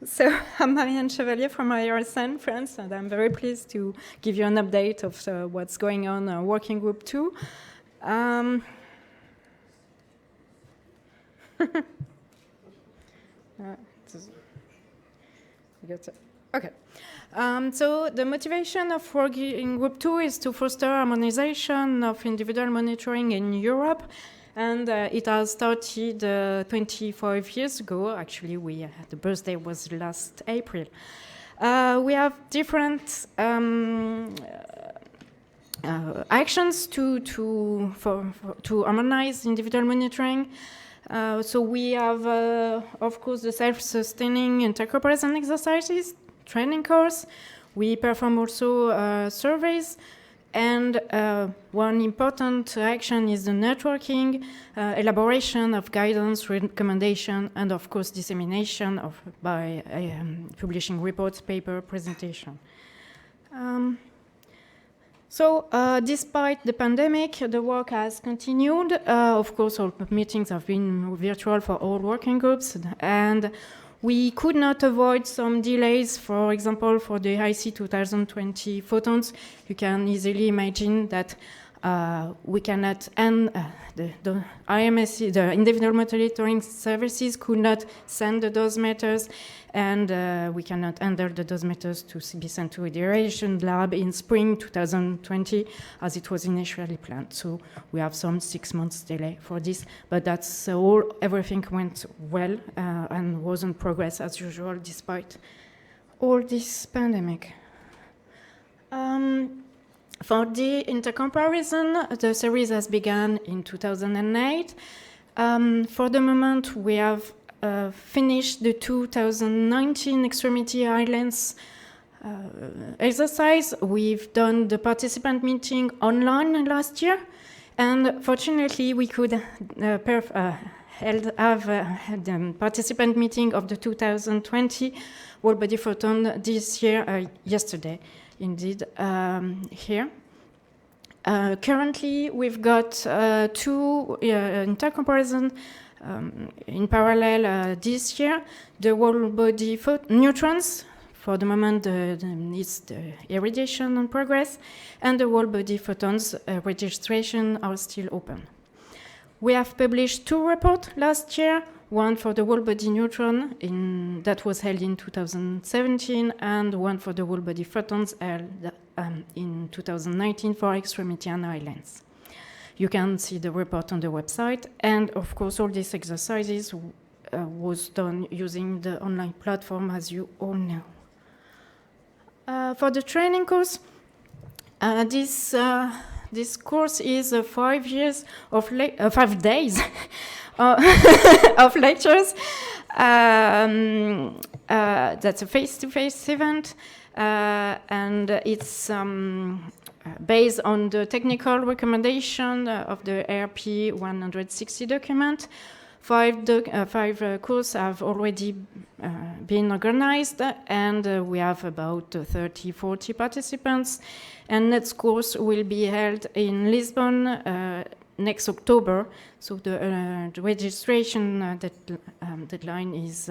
So I'm Marianne Chevalier from IRSN France, and I'm very pleased to give you an update of what's going on Working Group 2. Okay. So the motivation of Working Group 2 is to foster harmonization of individual monitoring in Europe. And it has started 25 years ago. Actually, the birthday was last April. We have different actions to harmonize individual monitoring. So we have, of course, the self-sustaining intercomparison exercises, training course. We perform also surveys. And one important action is the networking, elaboration of guidance, recommendation, and of course dissemination by publishing reports, paper, presentation. So despite the pandemic, the work has continued. Of course, all meetings have been virtual for all working groups, and we could not avoid some delays, for example, for the IC 2020 photons. You can easily imagine that we cannot end, the IMSC, the individual monitoring services could not send the dosimeters, and we cannot enter the dosimeters to be sent to a derivation lab in spring 2020 as it was initially planned. So we have some 6 months delay for this, but that's all. Everything went well and was in progress as usual despite all this pandemic. For the intercomparison, the series has begun in 2008. For the moment, we have finished the 2019 Extremity Islands exercise. We've done the participant meeting online last year, and fortunately, we could have the participant meeting of the 2020 World Body Photon this year, yesterday. Indeed, here. Currently, we've got two intercomparison in parallel this year. The whole body neutrons, for the moment, it's the irradiation in progress, and the whole body photons registration are still open. We have published two reports last year. One for the whole body neutron that was held in 2017, and one for the whole body photons held in 2019 for extremity and islands. You can see the report on the website, and of course all these exercises was done using the online platform, as you all know. For the training course, this course is 5 years of 5 days of lectures. That's a face-to-face event, and it's based on the technical recommendation of the ARP 160 document. Five courses have already been organized, and we have about 30-40 participants. And next course will be held in Lisbon next October. So the registration deadline is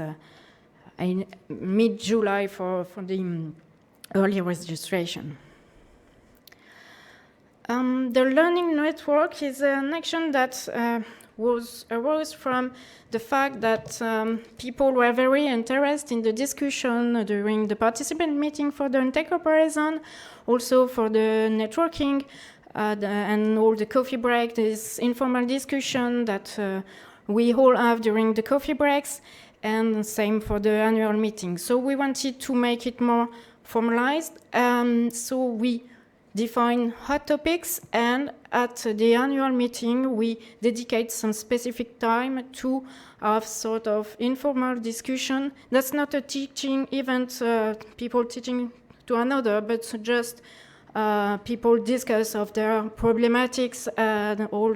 in mid-July for the early registration. The learning network is an action that arose from the fact that people were very interested in the discussion during the participant meeting for the intercomparison, also for the networking, and all the coffee break, this informal discussion that we all have during the coffee breaks, and same for the annual meeting. So we wanted to make it more formalized, so we define hot topics, and at the annual meeting we dedicate some specific time to have sort of informal discussion. That's not a teaching event, people teaching to another, but just people discuss of their problematics, all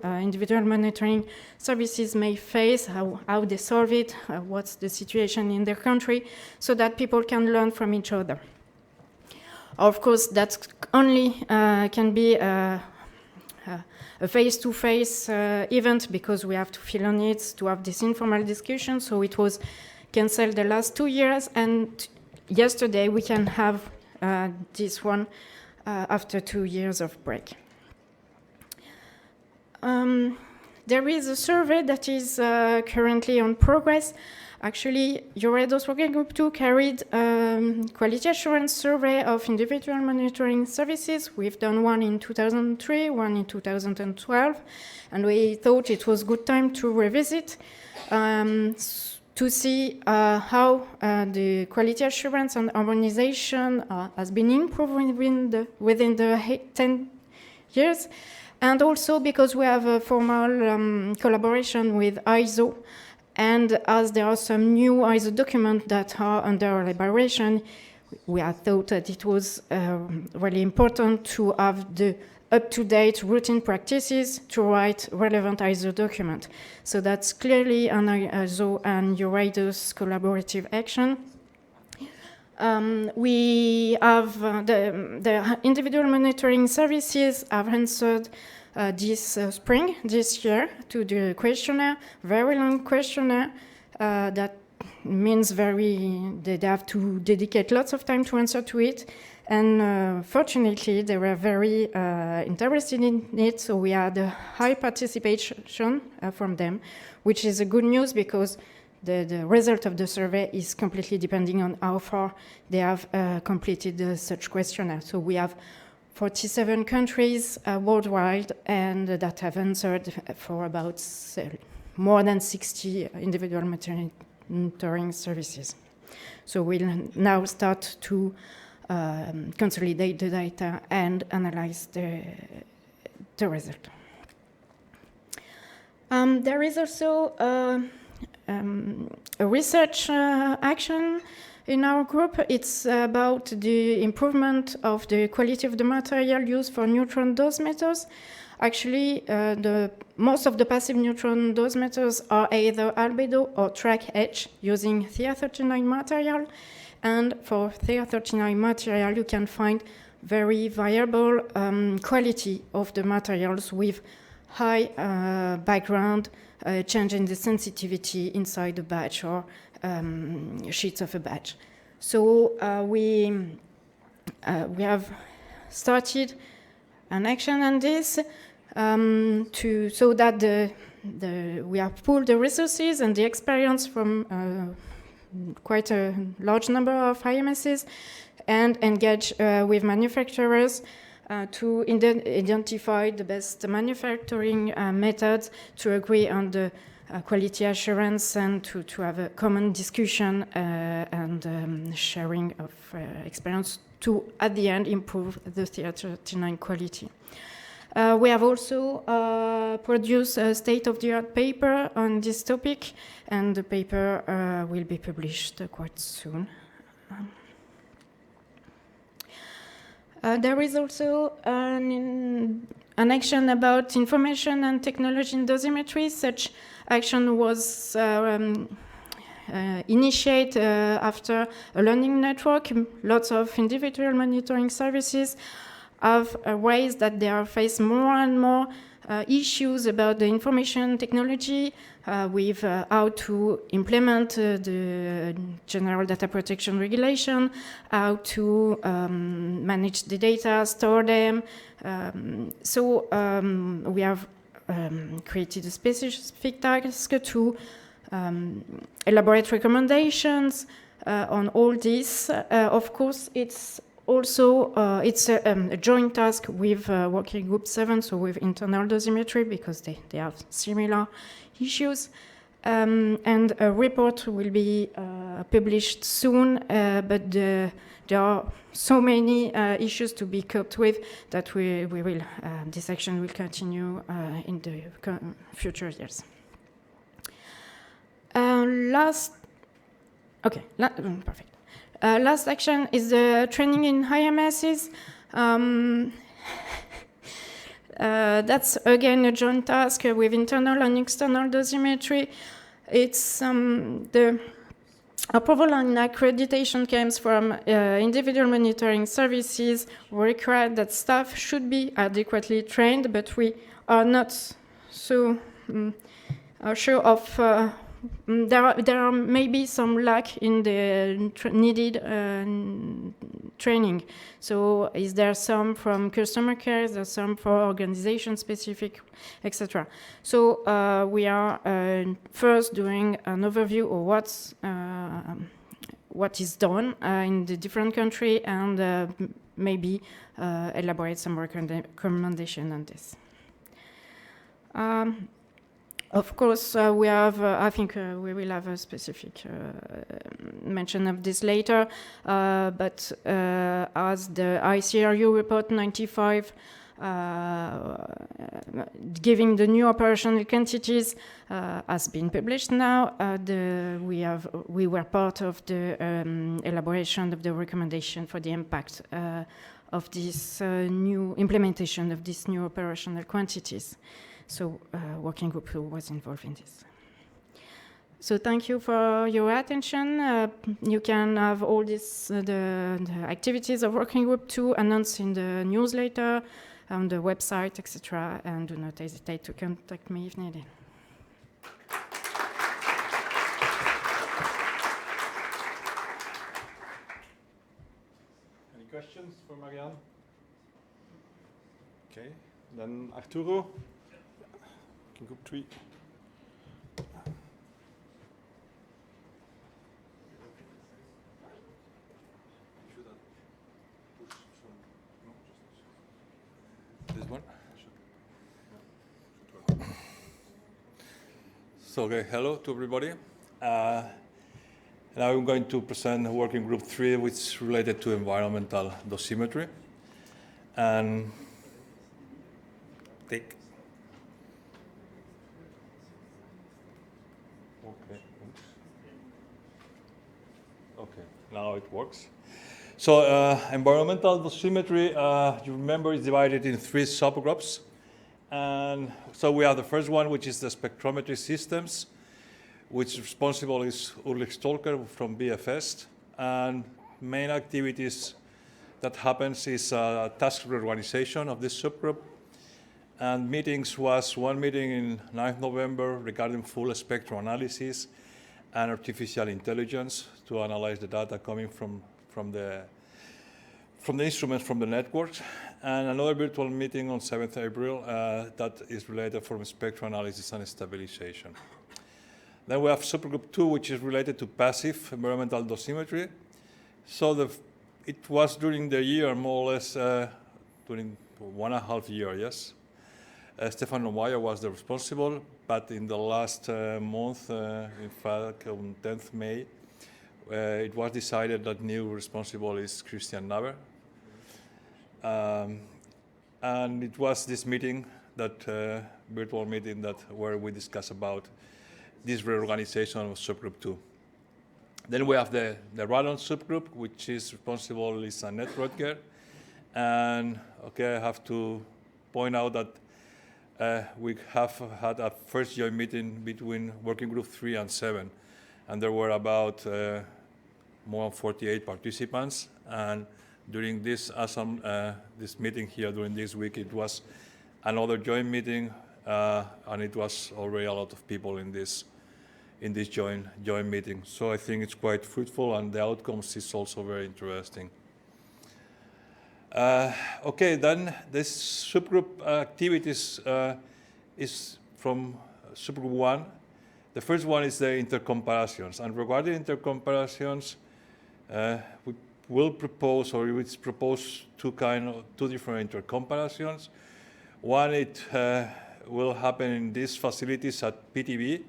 individual monitoring services may face, how they solve it, what's the situation in their country, so that people can learn from each other. Of course, that only can be a face-to-face event, because we have to fill on it to have this informal discussion. So it was canceled the last 2 years, and yesterday we can have this one after 2 years of break. There is a survey that is currently on progress. Actually, Euredos Working Group 2 carried quality assurance survey of individual monitoring services. We've done one in 2003, one in 2012, and we thought it was good time to revisit to see how the quality assurance and harmonization has been improved within the 10 years. And also because we have a formal collaboration with ISO, and as there are some new ISO documents that are under elaboration, we have thought that it was really important to have the up-to-date routine practices to write relevant ISO document. So that's clearly an ISO and Euredos collaborative action. We have the individual monitoring services have answered this spring, this year, to the questionnaire, very long questionnaire that means they have to dedicate lots of time to answer to it. And fortunately, they were very interested in it, so we had a high participation from them, which is a good news because the result of the survey is completely depending on how far they have completed such questionnaire. So we have 47 countries worldwide, and that have answered for about more than 60 individual monitoring services. So we'll now start to consolidate the data and analyze the result. There is also a research action in our group. It's about the improvement of the quality of the material used for neutron dosimeters. Actually, most of the passive neutron dosimeters are either albedo or track H using Thea-39 material. And for Thea-39 material, you can find very variable quality of the materials with high background change in the sensitivity inside the batch or sheets of a batch. So we have started an action on this so that we have pooled the resources and the experience from quite a large number of IMSs and engage with manufacturers to identify the best manufacturing methods, to agree on the quality assurance, and to have a common discussion and sharing of experience to, at the end, improve the Thea-39 quality. We have also produced a state-of-the-art paper on this topic, and the paper will be published quite soon. There is also an action about information and technology in dosimetry. Such action was initiated after a learning network. Lots of individual monitoring services have raised that they are faced more and more issues about the information technology with how to implement the General Data Protection Regulation, how to manage the data, store them. So we have created a specific task to elaborate recommendations on all this. Of course, it's also, it's a joint task with Working Group 7, so with internal dosimetry, because they have similar issues. And a report will be published soon, but there are so many issues to be coped with that we will, this action will continue in the future years. Perfect. Last action is the training in IMSs. That's again a joint task with internal and external dosimetry. It's the approval and accreditation comes from individual monitoring services. We require that staff should be adequately trained, but we are not so sure of there are maybe some lack in the needed training. So is there some from customer care, is there some for organization specific, etc. So we are first doing an overview of what is done in the different country, and maybe elaborate some recommendation on this. Of course, we have, I think we will have a specific mention of this later, but as the ICRU report 95 giving the new operational quantities has been published now, we were part of the elaboration of the recommendation for the impact of this new implementation of these new operational quantities. So working group was involved in this. So thank you for your attention. You can have all this, the activities of working group 2 announced in the newsletter, on the website, etc. And do not hesitate to contact me if needed. Any questions for Marianne? Okay, then Arturo. Group 3. This one? So, okay, hello to everybody. Now I'm going to present working group 3, which is related to environmental dosimetry. And take. Okay, now it works. So environmental dosimetry, you remember, is divided in 3 subgroups. And so we have the first one, which is the spectrometry systems, which responsible is Ulrich Stolker from BFS. And main activities that happens is task reorganization of this subgroup. And meetings was one meeting in 9th November regarding full spectrum analysis and artificial intelligence to analyze the data coming from the instruments from the networks, and another virtual meeting on 7th April that is related from spectrum analysis and stabilization. Then we have subgroup 2, which is related to passive environmental dosimetry. So it was during the year, more or less, during 1.5 years, yes. Stefan Lomayo was the responsible, but in the last month, in fact, on 10th May, it was decided that new responsible is Christian Naber. And it was this meeting, that virtual meeting, where we discussed about this reorganization of subgroup 2. Then we have the radon subgroup, which is responsible is Annette Rutger. And okay, I have to point out that we have had a first joint meeting between working group 3 and 7, and there were about more than 48 participants. And during this meeting here during this week, it was another joint meeting, and it was already a lot of people in this joint meeting. So I think it's quite fruitful, and the outcomes is also very interesting. Okay, then this subgroup activities is from subgroup 1. The first one is the intercomparisons. And regarding intercomparisons, we will propose, or we propose two different intercomparisons. One, it will happen in these facilities at PTV.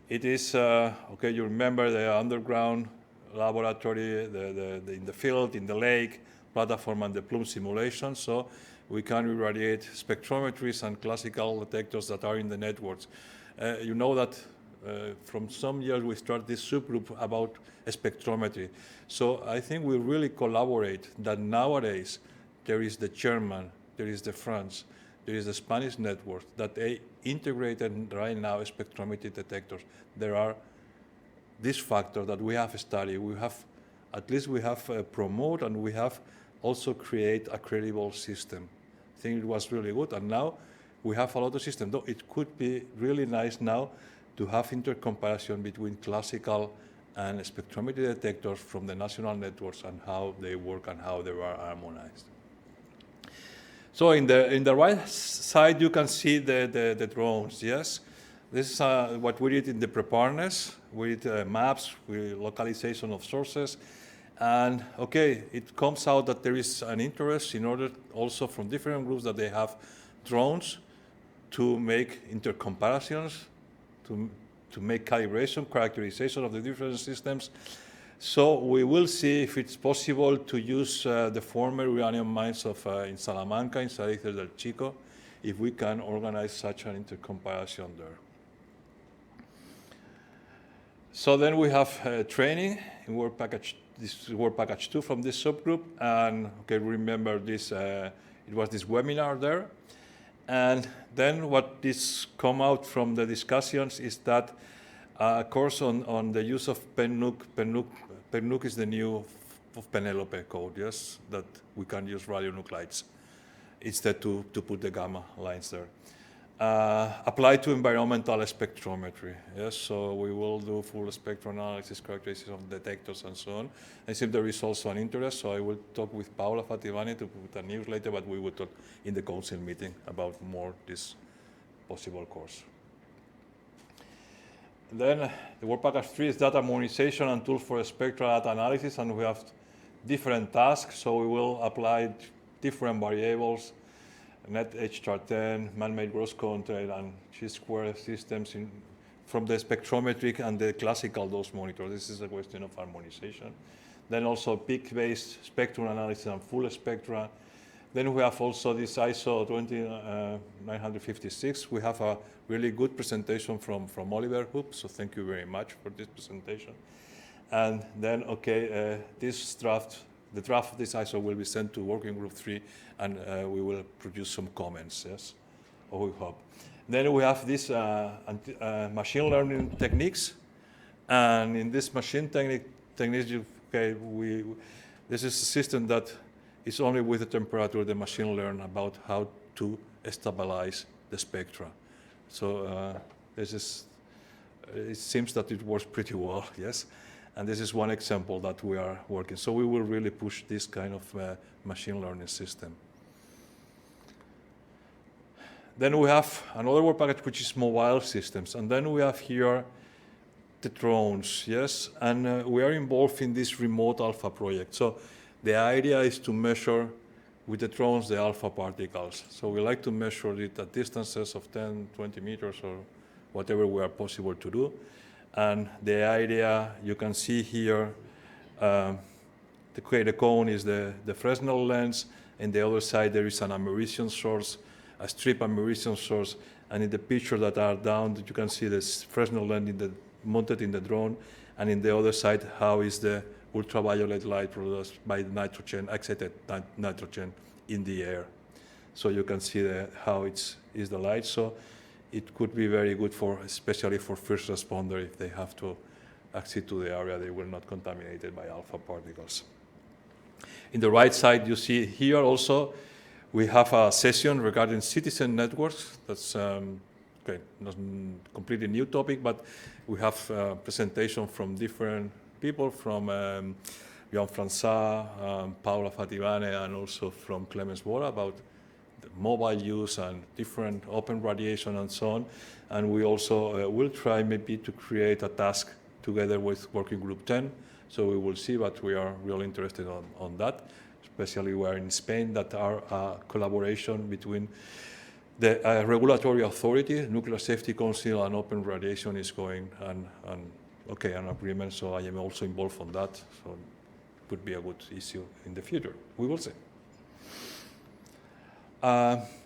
It is, okay, you remember the underground laboratory, in the field, in the lake, platform and the plume simulation, so we can irradiate spectrometries and classical detectors that are in the networks. You know that from some years we started this subgroup about spectrometry. So I think we really collaborate that nowadays there is the German, there is the French, there is the Spanish network that they integrated right now spectrometry detectors. There are this factor that we have studied. We have, at least we have promote, and we have also create a credible system. I think it was really good, and now we have a lot of systems. Though it could be really nice now to have intercomparison between classical and spectrometry detectors from the national networks and how they work and how they are harmonized. So in the right side, you can see the drones, yes? This is what we did in the preparedness. We did maps, localization of sources. And okay, it comes out that there is an interest in order also from different groups that they have drones to make intercomparisons, to make calibration, characterization of the different systems. So we will see if it's possible to use the former uranium mines of in Salamanca, in Salitre del Chico, if we can organize such an intercomparison there. So then we have training in work package. This is work package 2 from this subgroup, and okay, remember this. It was this webinar there, and then what this come out from the discussions is that a course on the use of PENUC. PENUC is the new of Penelope code, yes, that we can use radionuclides instead to put the gamma lines there. Applied to environmental spectrometry, yes, so we will do full spectral analysis, characterization of detectors and so on. I think there is also an interest, so I will talk with Paola Fativani to put a newsletter, but we will talk in the council meeting about more this possible course. Then the work package 3 is data harmonization and tools for spectral data analysis, and we have different tasks, so we will apply different variables, net HR10, man-made gross content, and chi-square systems from the spectrometric and the classical dose monitor. This is a question of harmonization. Then also peak-based spectrum analysis and full spectra. Then we have also this ISO 20956. We have a really good presentation from Oliver Hoop, so thank you very much for this presentation. And then, okay, this draft, the draft of this ISO will be sent to Working Group 3, and we will produce some comments, yes, or we hope. Then we have this machine learning techniques, and in this machine techniques, okay, this is a system that is only with the temperature the machine learn about how to stabilize the spectra. So this is, it seems that it works pretty well, yes. And this is one example that we are working. So we will really push this kind of machine learning system. Then we have another work package which is mobile systems. And then we have here the drones, yes. And we are involved in this remote alpha project. So the idea is to measure with the drones the alpha particles. So we like to measure it at distances of 10, 20 meters or whatever we are possible to do. And the idea, you can see here, the cone is the Fresnel lens, and the other side there is an americium source, a strip americium source, and in the picture that are down, you can see this Fresnel lens mounted in the drone, and in the other side, how is the ultraviolet light produced by nitrogen, excited nitrogen in the air. So you can see how is the light. So it could be very good for, especially for first responder, if they have to exit to the area, they will not contaminated by alpha particles. In the right side, you see here also, we have a session regarding citizen networks. That's okay, not completely new topic, but we have a presentation from different people, from Jean-François, Paola Fativani, and also from Clemens Bora about the mobile use and different open radiation and so on. And we also will try maybe to create a task together with Working Group 10. So we will see, but we are really interested on that. Especially we are in Spain, that are collaboration between the regulatory authority, Nuclear Safety Council, and Open Radiation is going, and okay, an agreement. So I am also involved on that. So it could be a good issue in the future. We will see.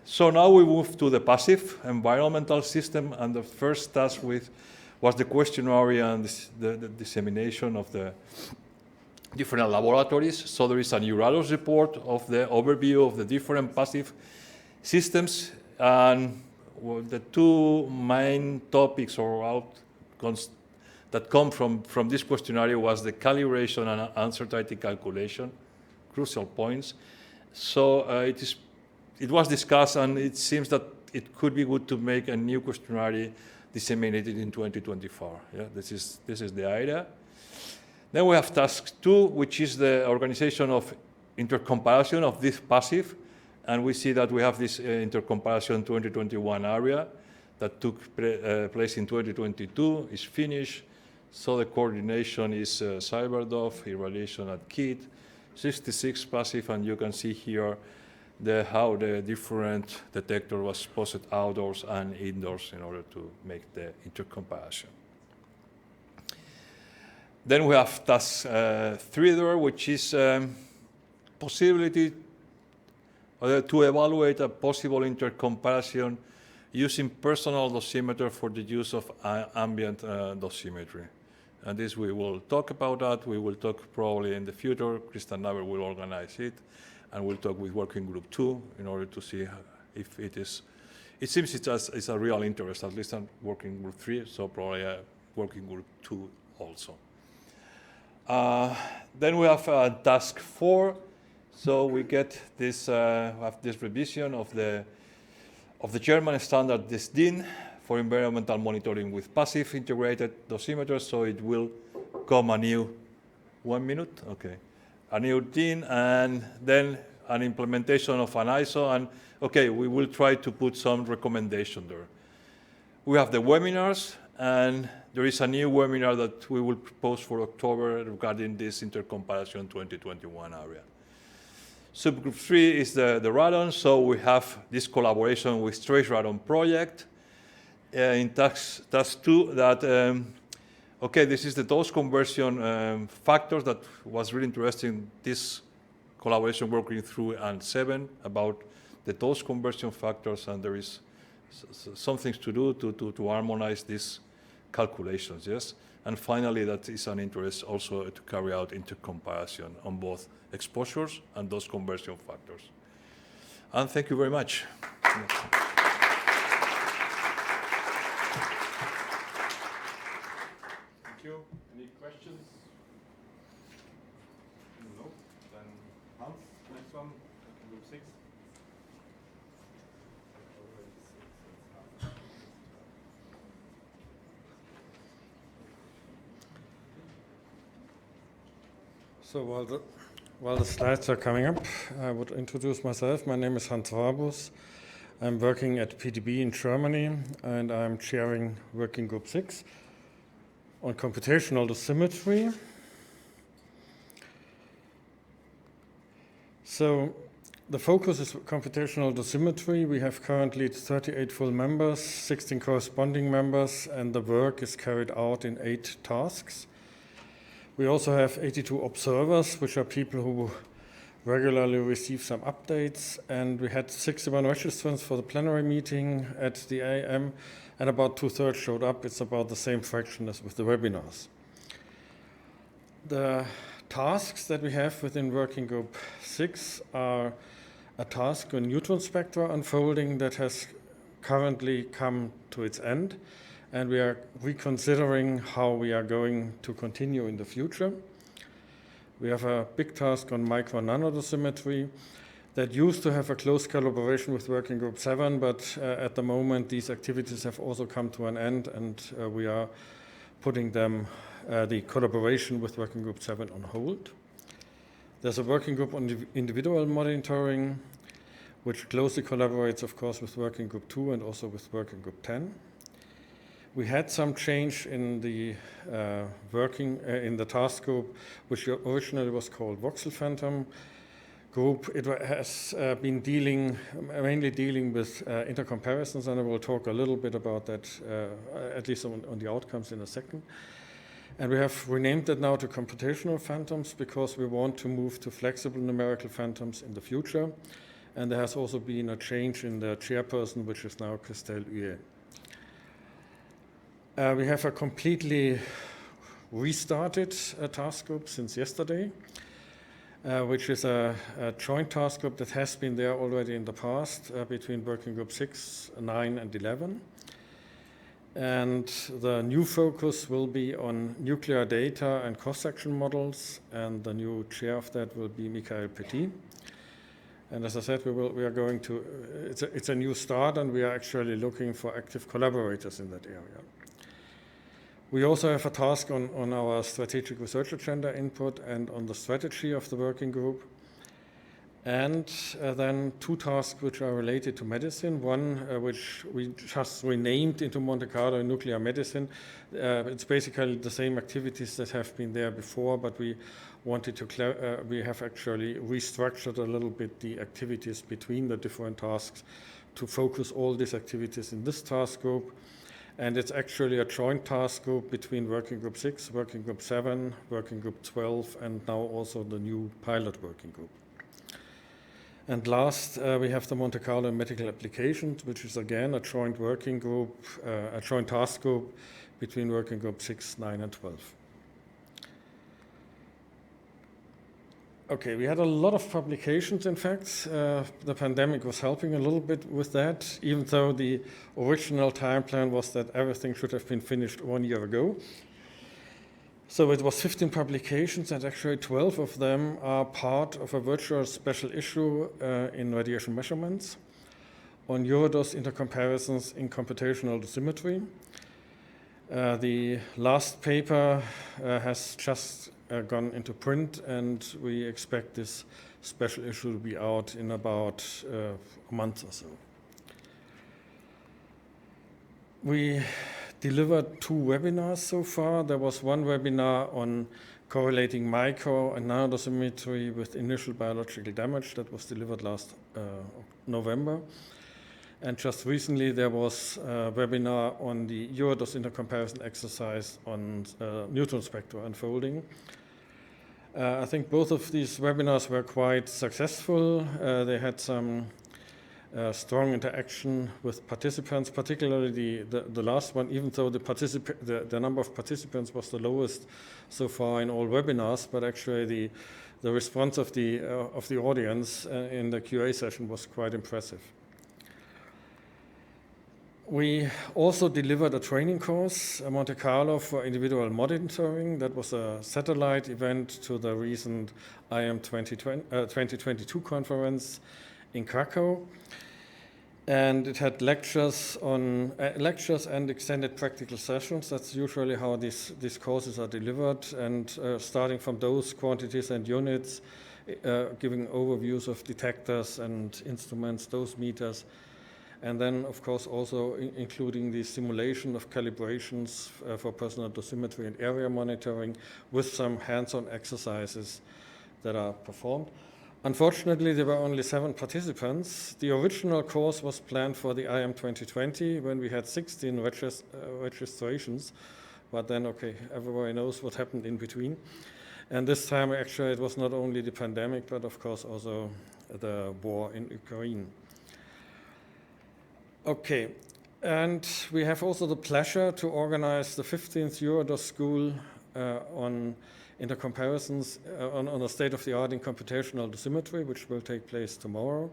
So now we move to the passive environmental system, and the first task was the questionnaire and the dissemination of the different laboratories. So there is a Euralos report of the overview of the different passive systems, and the two main topics or outcomes that come from this questionnaire was the calibration and uncertainty calculation, crucial points. So it was discussed, and it seems that it could be good to make a new questionnaire disseminated in 2024. Yeah, this is the idea. Then we have task 2, which is the organization of intercomparison of this passive. And we see that we have this intercomparison 2021 area that took place in 2022, is finished. So the coordination is Cyberdov, evaluation at KIT, 66 passive, and you can see here how the different detector was posted outdoors and indoors in order to make the intercomparison. Then we have task 3 there, which is possibility to evaluate a possible intercomparison using personal dosimeter for the use of ambient dosimetry. And this we will talk about that. We will talk probably in the future. Christian Naber will organize it, and we'll talk with working group 2 in order to see if it is. It seems it's a real interest, at least on working group 3, so probably working group 2 also. Then we have task 4. So we get this have this revision of the German standard DIN for environmental monitoring with passive integrated dosimeters. So it will come a new 1 minute, okay, a new DIN, and then an implementation of an ISO. And okay, we will try to put some recommendation there. We have the webinars, and there is a new webinar that we will propose for October regarding this intercomparison 2021 area. Subgroup 3 is the radon, so we have this collaboration with Trace Radon Project. In task 2, that, okay, this is the dose conversion factors that was really interesting, this collaboration working through and 7 about the dose conversion factors, and there is some things to do to harmonize these calculations, yes? And finally, that is an interest also to carry out intercomparison on both exposures and those conversion factors. And thank you very much. Thank you. Any questions? No? Then Hans, next one, group 6. So while the slides are coming up, I would introduce myself. My name is Hans Warbus. I'm working at PDB in Germany, and I'm chairing Working Group 6 on computational dosimetry. So the focus is computational dosimetry. We have currently 38 full members, 16 corresponding members, and the work is carried out in 8 tasks. We also have 82 observers, which are people who regularly receive some updates, and we had 61 registrants for the plenary meeting at the AM, and about 2/3 showed up. It's about the same fraction as with the webinars. The tasks that we have within Working Group 6 are a task on neutron spectra unfolding that has currently come to its end, and we are reconsidering how we are going to continue in the future. We have a big task on micro-nanodosimetry that used to have a close collaboration with Working Group 7, but at the moment these activities have also come to an end, and we are putting them, the collaboration with Working Group 7 on hold. There's a working group on individual monitoring, which closely collaborates, of course, with Working Group 2 and also with Working Group 10. We had some change in the in the task group, which originally was called Voxel Phantom group. It has been mainly dealing with intercomparisons, and I will talk a little bit about that, at least on the outcomes in a second. And we have renamed it now to computational phantoms because we want to move to flexible numerical phantoms in the future. And there has also been a change in the chairperson, which is now Christelle Huet. We have a completely restarted task group since yesterday, which is a joint task group that has been there already in the past between Working Group 6, 9, and 11. And the new focus will be on nuclear data and cross-section models, and the new chair of that will be Michael Petit. And as I said, we are going to, it's a new start, and we are actually looking for active collaborators in that area. We also have a task on our strategic research agenda input and on the strategy of the working group. And then 2 tasks which are related to medicine. One which we just renamed into Monte Carlo Nuclear Medicine. It's basically the same activities that have been there before, but we wanted to, we have actually restructured a little bit the activities between the different tasks to focus all these activities in this task group. And it's actually a joint task group between Working Group 6, Working Group 7, Working Group 12, and now also the new pilot working group. And last, we have the Monte Carlo Medical Applications, which is again a joint working group, a joint task group between Working Group 6, 9, and 12. Okay, we had a lot of publications, in fact. The pandemic was helping a little bit with that, even though the original time plan was that everything should have been finished 1 year ago. So it was 15 publications, and actually 12 of them are part of a virtual special issue in radiation measurements on Eurodose intercomparisons in computational dosimetry. The last paper has just gone into print, and we expect this special issue to be out in about a month or so. We delivered 2 webinars so far. There was one webinar on correlating micro and nanodosimetry with initial biological damage that was delivered last November. And just recently there was a webinar on the Eurodose intercomparison exercise on neutron spectra unfolding. I think both of these webinars were quite successful. They had some strong interaction with participants, particularly the last one, even though the number of participants was the lowest so far in all webinars, but actually the response of the audience in the QA session was quite impressive. We also delivered a training course, Monte Carlo for individual monitoring. That was a satellite event to the recent IM 2022 conference in Krakow. And it had lectures and extended practical sessions. That's usually how these courses are delivered. And starting from dose quantities and units, giving overviews of detectors and instruments, dose meters. And then, of course, also including the simulation of calibrations for personal dosimetry and area monitoring with some hands-on exercises that are performed. Unfortunately, there were only 7 participants. The original course was planned for the IM 2020 when we had 16 registrations. But then, okay, everybody knows what happened in between. And this time, actually, it was not only the pandemic, but of course also the war in Ukraine. Okay, and we have also the pleasure to organize the 15th Eurodose School on intercomparisons on a state-of-the-art in computational dosimetry, which will take place tomorrow.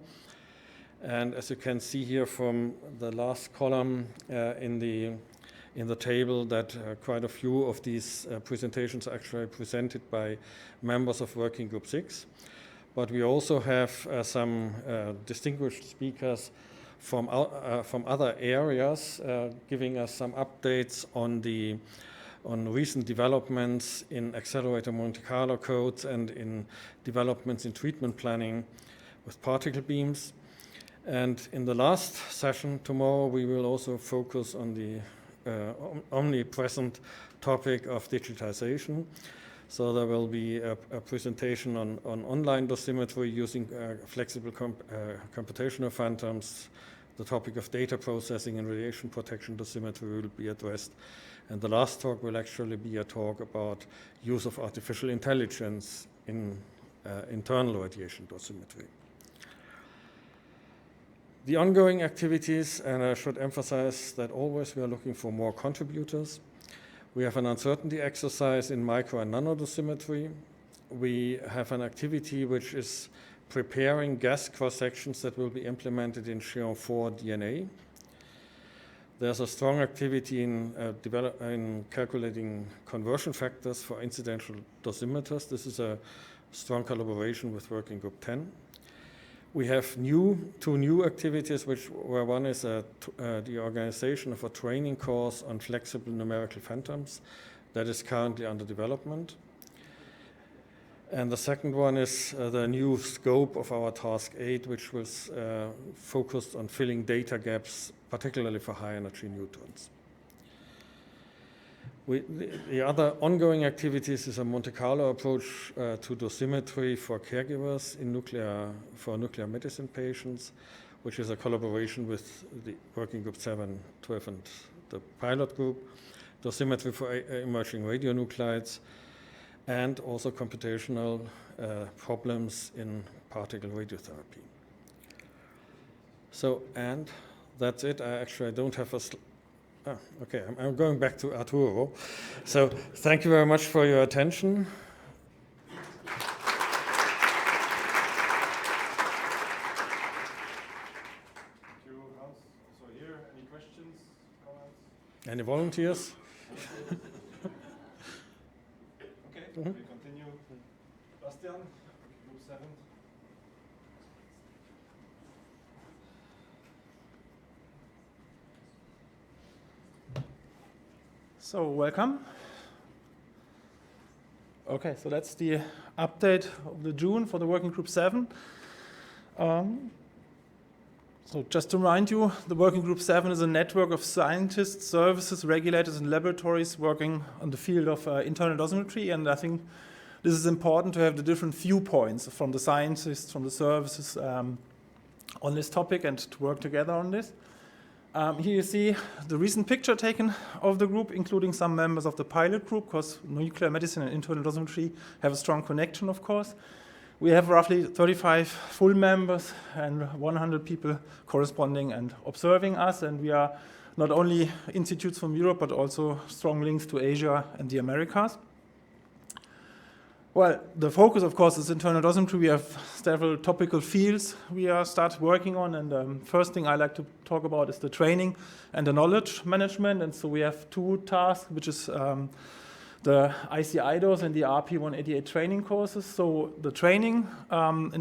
And as you can see here from the last column in the table, that quite a few of these presentations are actually presented by members of Working Group 6. But we also have some distinguished speakers from other areas, giving us some updates on recent developments in accelerator Monte Carlo codes and in developments in treatment planning with particle beams. And in the last session tomorrow, we will also focus on the omnipresent topic of digitization. So there will be a presentation on online dosimetry using flexible computational phantoms. The topic of data processing and radiation protection dosimetry will be addressed. And the last talk will actually be a talk about use of artificial intelligence in internal radiation dosimetry. The ongoing activities, and I should emphasize that always we are looking for more contributors. We have an uncertainty exercise in micro and nano dosimetry. We have an activity which is preparing gas cross-sections that will be implemented in Xeon-4 DNA. There's a strong activity in calculating conversion factors for incidental dosimeters. This is a strong collaboration with Working Group 10. We have two new activities, where one is the organization of a training course on flexible numerical phantoms that is currently under development. And the second one is the new scope of our task 8, which was focused on filling data gaps, particularly for high energy neutrons. The other ongoing activities is a Monte Carlo approach to dosimetry for caregivers for nuclear medicine patients, which is a collaboration with the Working Group 7, 12, and the pilot group, dosimetry for emerging radionuclides, and also computational problems in particle radiotherapy. So, and that's it. I don't have a okay, I'm going back to Arturo. So thank you very much for your attention. Thank you, Hans. So here, any questions, comments? Any volunteers? Okay, we continue. Bastian, Group 7. So welcome. Okay, so that's the update of the June for the Working Group 7. So just to remind you, the Working Group 7 is a network of scientists, services, regulators, and laboratories working on the field of internal dosimetry. And I think this is important to have the different viewpoints from the scientists, from the services on this topic, and to work together on this. Here you see the recent picture taken of the group, including some members of the pilot group, because nuclear medicine and internal dosimetry have a strong connection, of course. We have roughly 35 full members and 100 people corresponding and observing us, and we are not only institutes from Europe, but also strong links to Asia and the Americas. Well, the focus, of course, is internal dosimetry. We have several topical fields we start working on, and the first thing I like to talk about is the training and the knowledge management. And so we have two tasks, which is the IC-IDOS and the RP188 training courses. So the training in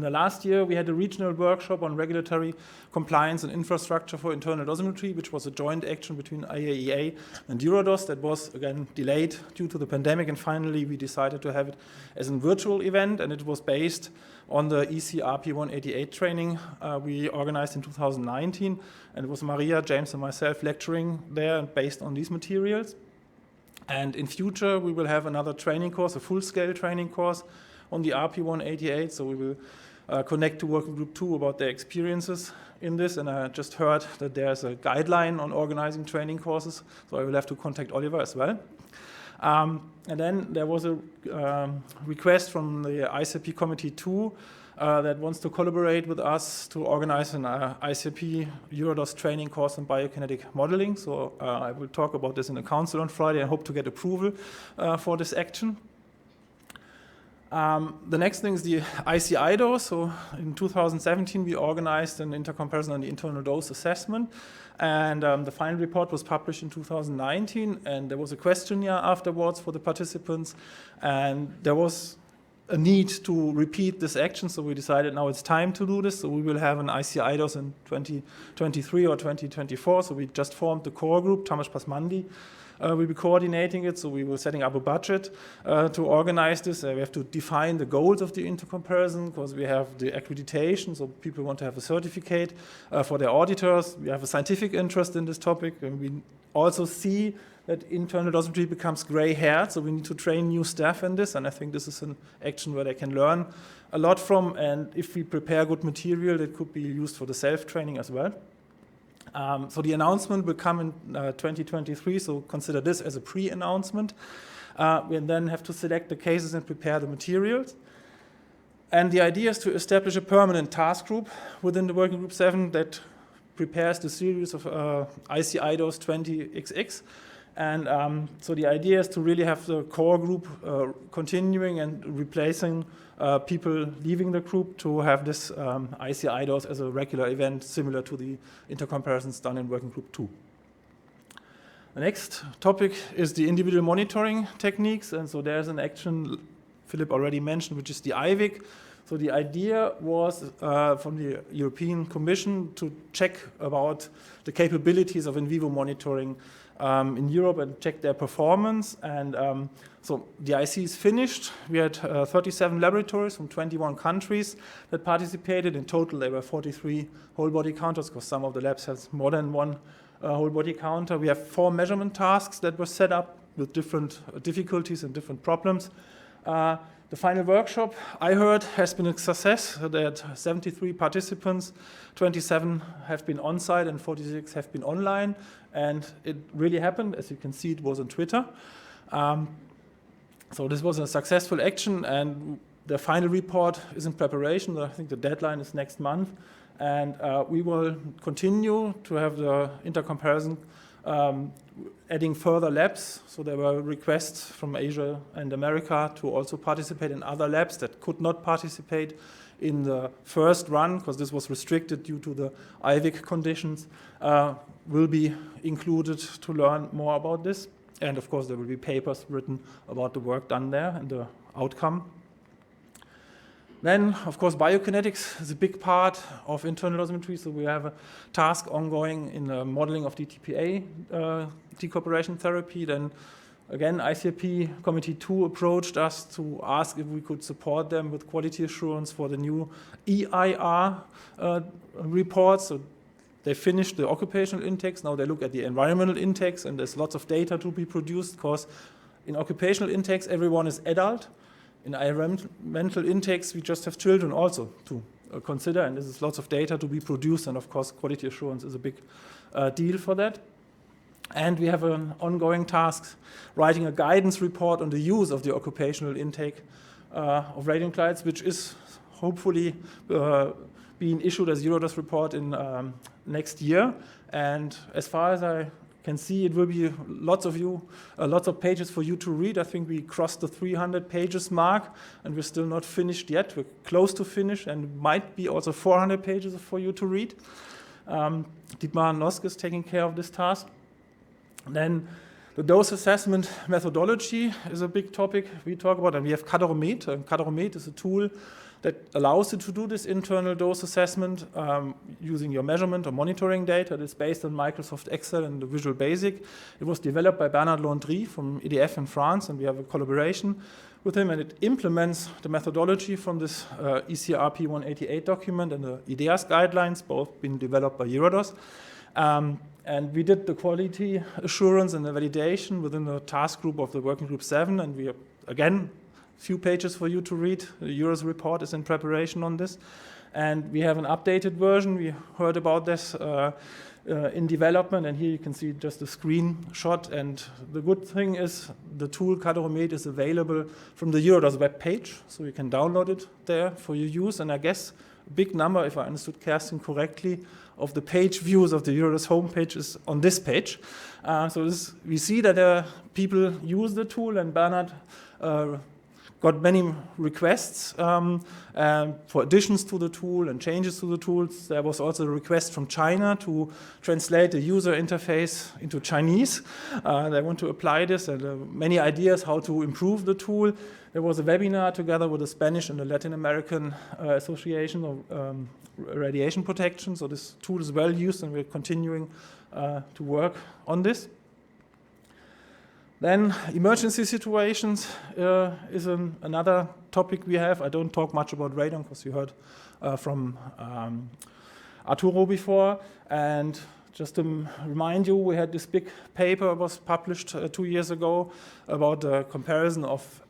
the last year, we had a regional workshop on regulatory compliance and infrastructure for internal dosimetry, which was a joint action between IAEA and Eurodos that was, again, delayed due to the pandemic. And finally, we decided to have it as a virtual event, and it was based on the EC-RP188 training we organized in 2019. And it was Maria, James, and myself lecturing there based on these materials. And in future, we will have another training course, a full-scale training course on the RP188, so we will connect to Working Group 2 about their experiences in this, and I just heard that there's a guideline on organizing training courses, so I will have to contact Oliver as well. And then there was a request from the ICP Committee 2 that wants to collaborate with us to organize an ICP Eurodos training course on biokinetic modeling, so I will talk about this in the council on Friday and hope to get approval for this action. The next thing is the IC-IDOS. So in 2017, we organized an intercomparison on the internal dose assessment. And the final report was published in 2019. And there was a questionnaire afterwards for the participants. And there was a need to repeat this action. So we decided now it's time to do this. So we will have an IC-IDOS in 2023 or 2024. So we just formed the core group, Tamas Pasmandi. We'll be coordinating it, so we will setting up a budget to organize this. We have to define the goals of the intercomparison because we have the accreditation, so people want to have a certificate for their auditors. We have a scientific interest in this topic, and we also see that internal dosimetry becomes gray-haired, so we need to train new staff in this, and I think this is an action where they can learn a lot from, and if we prepare good material, that could be used for the self-training as well. So the announcement will come in 2023, so consider this as a pre-announcement. We then have to select the cases and prepare the materials. And the idea is to establish a permanent task group within the Working Group 7 that prepares the series of IC-IDOS 20XX. And so the idea is to really have the core group continuing and replacing people leaving the group to have this IC-IDOS as a regular event similar to the intercomparisons done in Working Group 2. The next topic is the individual monitoring techniques. And so there's an action Philip already mentioned, which is the IVIC, So the idea was from the European Commission to check about the capabilities of in vivo monitoring in Europe and check their performance. And so the IC is finished. We had 37 laboratories from 21 countries that participated. In total, there were 43 whole body counters, because some of the labs has more than one whole body counter. We have 4 measurement tasks that were set up with different difficulties and different problems. The final workshop, I heard, has been a success. There had 73 participants, 27 have been on-site and 46 have been online. And it really happened. As you can see, it was on Twitter. So this was a successful action, and the final report is in preparation. I think the deadline is next month. And we will continue to have the intercomparison adding further labs. So there were requests from Asia and America to also participate in other labs that could not participate in the first run, because this was restricted due to the IVIC conditions, will be included to learn more about this. And of course, there will be papers written about the work done there and the outcome. Then, of course, biokinetics is a big part of internal dosimetry. So we have a task ongoing in the modeling of DTPA, decooperation therapy. Then, again, ICRP Committee 2 approached us to ask if we could support them with quality assurance for the new EIR reports. So they finished the occupational intakes. Now they look at the environmental intakes, and there's lots of data to be produced, because in occupational intakes, everyone is adult. In environmental intakes, we just have children also to consider, and there's lots of data to be produced, and of course, quality assurance is a big deal for that. And we have an ongoing task, writing a guidance report on the use of the occupational intake of radionuclides, which is hopefully being issued as Eurodos report in next year. And as far as I can see, it will be lots of pages for you to read. I think we crossed the 300 pages mark, and we're still not finished yet. We're close to finish, and might be also 400 pages for you to read. Dietmar Noske is taking care of this task. Then the dose assessment methodology is a big topic we talk about, and we have Cadoromet. Cadoromet is a tool that allows you to do this internal dose assessment using your measurement or monitoring data. It's based on Microsoft Excel and the Visual Basic. It was developed by Bernard Landry from EDF in France, and we have a collaboration with him, and it implements the methodology from this ECRP 188 document and the IDEAS guidelines, both been developed by Eurodos. And we did the quality assurance and the validation within the task group of the working group 7, and we, again, few pages for you to read. The Euros report is in preparation on this. And we have an updated version. We heard about this in development, and here you can see just a screenshot. And the good thing is the tool Cadoromet is available from the Eurodos web page, so you can download it there for your use. And I guess a big number, if I understood Kerstin correctly, of the page views of the Eurodos homepage is on this page. So we see that people use the tool, and Bernard got many requests for additions to the tool and changes to the tools. There was also a request from China to translate the user interface into Chinese. They want to apply this, and many ideas how to improve the tool. There was a webinar together with the Spanish and the Latin American Association of Radiation Protection. So this tool is well used, and we're continuing to work on this. Then emergency situations is another topic we have. I don't talk much about radon, because you heard from Arturo before. And just to remind you, we had this big paper was published 2 years ago about the comparison of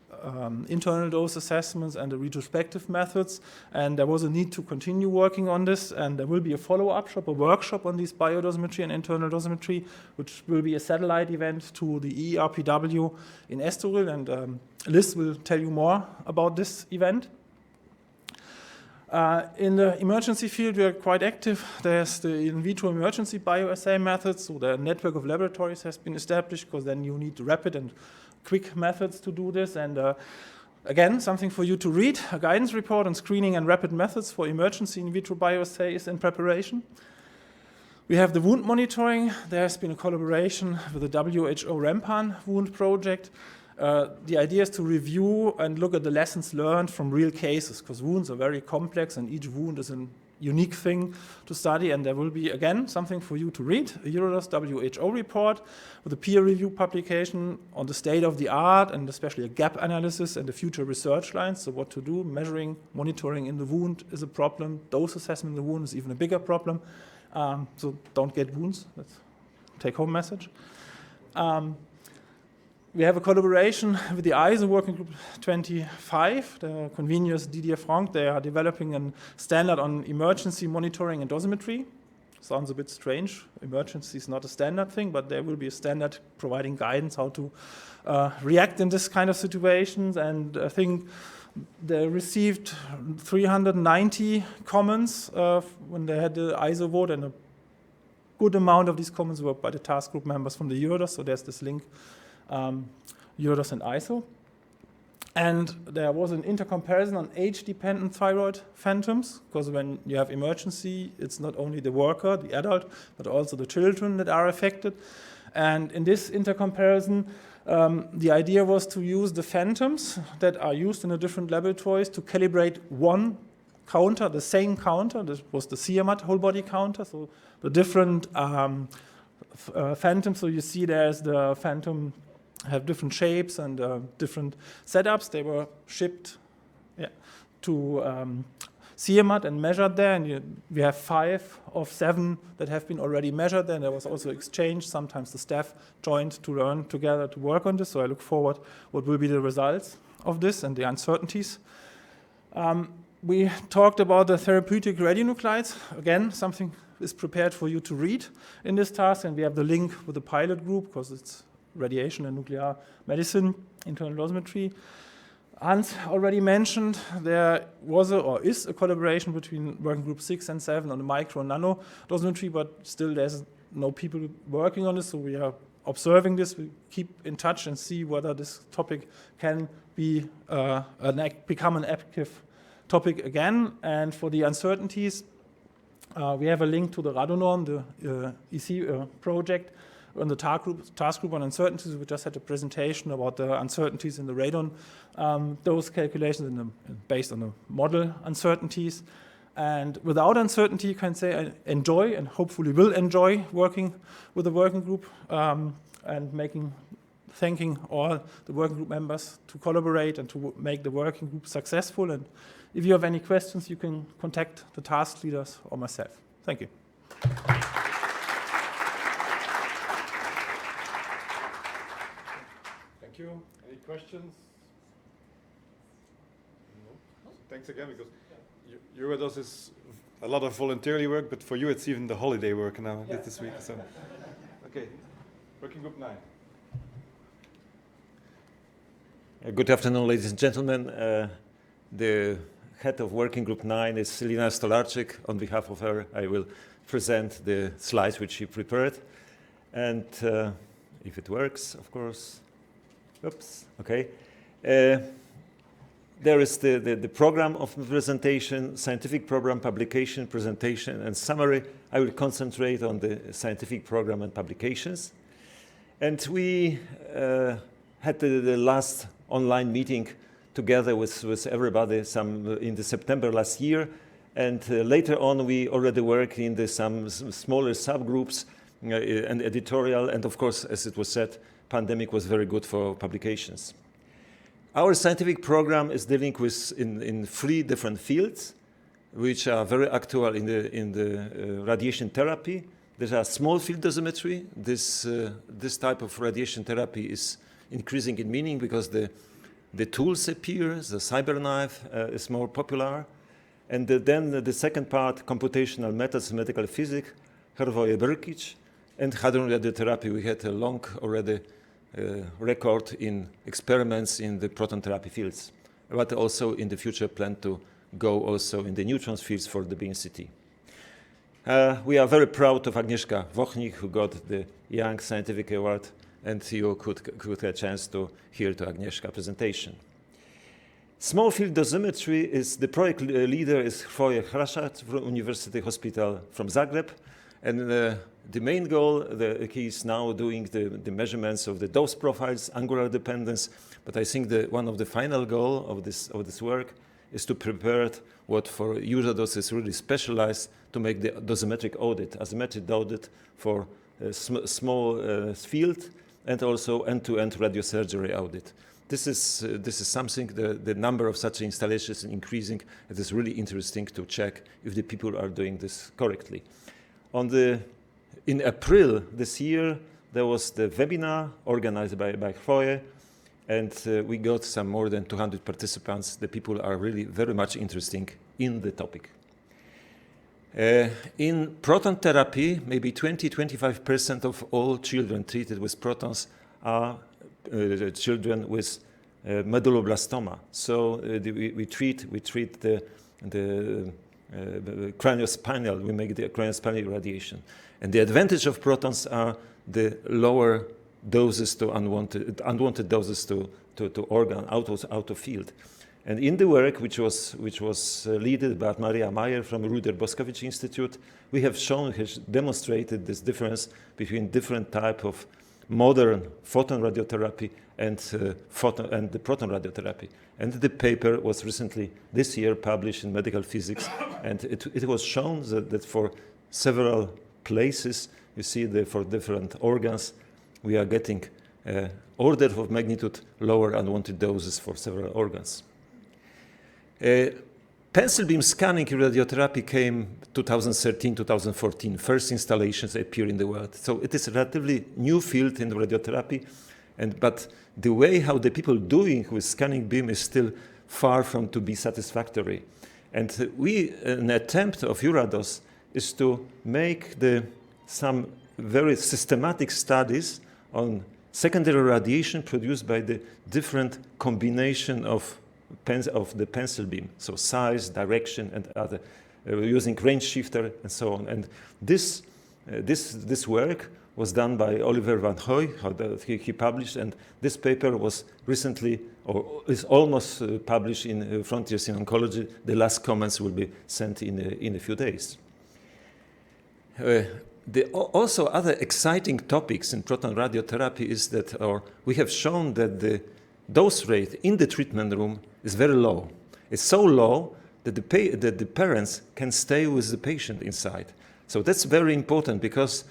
internal dose assessments and the retrospective methods, and there was a need to continue working on this, and there will be a follow-up workshop on these biodosimetry and internal dosimetry, which will be a satellite event to the ERPW in Estoril, and Liz will tell you more about this event. In the emergency field, we are quite active. There's the in vitro emergency bioassay methods, so the network of laboratories has been established, because then you need rapid and quick methods to do this. And again, something for you to read. A guidance report on screening and rapid methods for emergency in vitro bioassay is in preparation. We have the wound monitoring. There has been a collaboration with the WHO Rampan wound project The idea is to review and look at the lessons learned from real cases, because wounds are very complex and each wound is a unique thing to study, and there will be, again, something for you to read, a Eurodos WHO report with a peer review publication on the state of the art and especially a gap analysis and the future research lines, so what to do. Measuring, monitoring in the wound is a problem. Dose assessment in the wound is even a bigger problem. So don't get wounds. That's a take-home message. We have a collaboration with the ISO Working Group 25, the conveners Didier Franck. They are developing a standard on emergency monitoring and dosimetry. Sounds a bit strange. Emergency is not a standard thing, but there will be a standard providing guidance how to react in this kind of situations. And I think they received 390 comments when they had the ISO vote, and a good amount of these comments were by the task group members from the Eurodos. So there's this link. Eurodos and ISO. And there was an intercomparison on age-dependent thyroid phantoms, because when you have emergency, it's not only the worker, the adult, but also the children that are affected. And in this intercomparison, the idea was to use the phantoms that are used in the different laboratories to calibrate one counter, the same counter. This was the CIAMAT whole body counter, so the different phantoms. So you see there's the phantom have different shapes and different setups. They were shipped to CIAMAT and measured there, and we have 5 of 7 that have been already measured there. And there was also exchange. Sometimes the staff joined to learn together to work on this, so I look forward what will be the results of this and the uncertainties. We talked about the therapeutic radionuclides. Again, something is prepared for you to read in this task, and we have the link with the pilot group, because it's radiation and nuclear medicine, internal dosimetry. Hans already mentioned there was or is a collaboration between working group 6 and 7 on the micro and nano dosimetry, but still there's no people working on this, so we are observing this. We keep in touch and see whether this topic can be become an active topic again. And for the uncertainties, we have a link to the Radonorm, the EC project, on the task group on uncertainties. We just had a presentation about the uncertainties in the radon dose calculations based on the model uncertainties. And without uncertainty, you can say I enjoy and hopefully will enjoy working with the working group and thanking all the working group members to collaborate and to make the working group successful. And if you have any questions, you can contact the task leaders or myself. Thank you. Thank you. Any questions? No. Thanks again, because Eurodos is a lot of voluntarily work, but for you it's even the holiday work now this week. So, okay, working group 9. Good afternoon, ladies and gentlemen. The head of working group 9 is Selina Stolarczyk. On behalf of her, I will present the slides which she prepared. And if it works, of course. Oops, okay. There is the program of the presentation, scientific program, publication, presentation, and summary. I will concentrate on the scientific program and publications. And we had the last online meeting together with everybody in the September last year. And later on, we already worked in some smaller subgroups and editorial. And of course, as it was said, pandemic was very good for publications. Our scientific program is dealing with in 3 different fields, which are very actual in the radiation therapy. There are small field dosimetry. This type of radiation therapy is increasing in meaning because the tools appear. The cyberknife is more popular. And then the second part, computational methods, medical physics, Hrvoje Brkic, and hadron radiotherapy. We had a long already record in experiments in the proton therapy fields, but also in the future plan to go also in the neutrons fields for the BNCT. We are very proud of Agnieszka Wochnik, who got the Young Scientific Award, and you could have a chance to hear to Agnieszka presentation. Small field dosimetry is the project leader is Hrvoje Hrasat from University Hospital from Zagreb, And the main goal, he is now doing the measurements of the dose profiles, angular dependence. But I think one of the final goal of this work is to prepare what for Eurados is really specialized to make the dosimetric audit, asymmetric audit for a small field, and also end-to-end radiosurgery audit. This is something, the number of such installations is increasing. It is really interesting to check if the people are doing this correctly. In April this year, there was the webinar organized by Chwoje, and we got some more than 200 participants. The people are really very much interested in the topic. In proton therapy, maybe 20-25% of all children treated with protons are children with medulloblastoma. So we treat the craniospinal, we make the craniospinal irradiation. And the advantage of protons are the lower doses to unwanted doses to organ out of field. And in the work, which was led by Maria Mayer from Ruder Boskowicz Institute, we have demonstrated this difference between different type of modern photon radiotherapy and the proton radiotherapy. And the paper was recently this year published in Medical Physics, and it was shown that for several places, you see for different organs, we are getting order of magnitude lower unwanted doses for several organs. Pencil beam scanning radiotherapy came 2013-2014. First installations appear in the world. So it is a relatively new field in radiotherapy, but the way how the people doing with scanning beam is still far from to be satisfactory. And an attempt of Eurados is to make some very systematic studies on secondary radiation produced by the different combination of the pencil beam, so size, direction, and other, using range shifter and so on. And this work was done by Oliver van Hooy, he published, and this paper was recently, or is almost published in Frontiers in Oncology. The last comments will be sent in a few days. Also other exciting topics in proton radiotherapy is that, we have shown that the dose rate in the treatment room is very low. It's so low that the parents can stay with the patient inside. So that's very important, because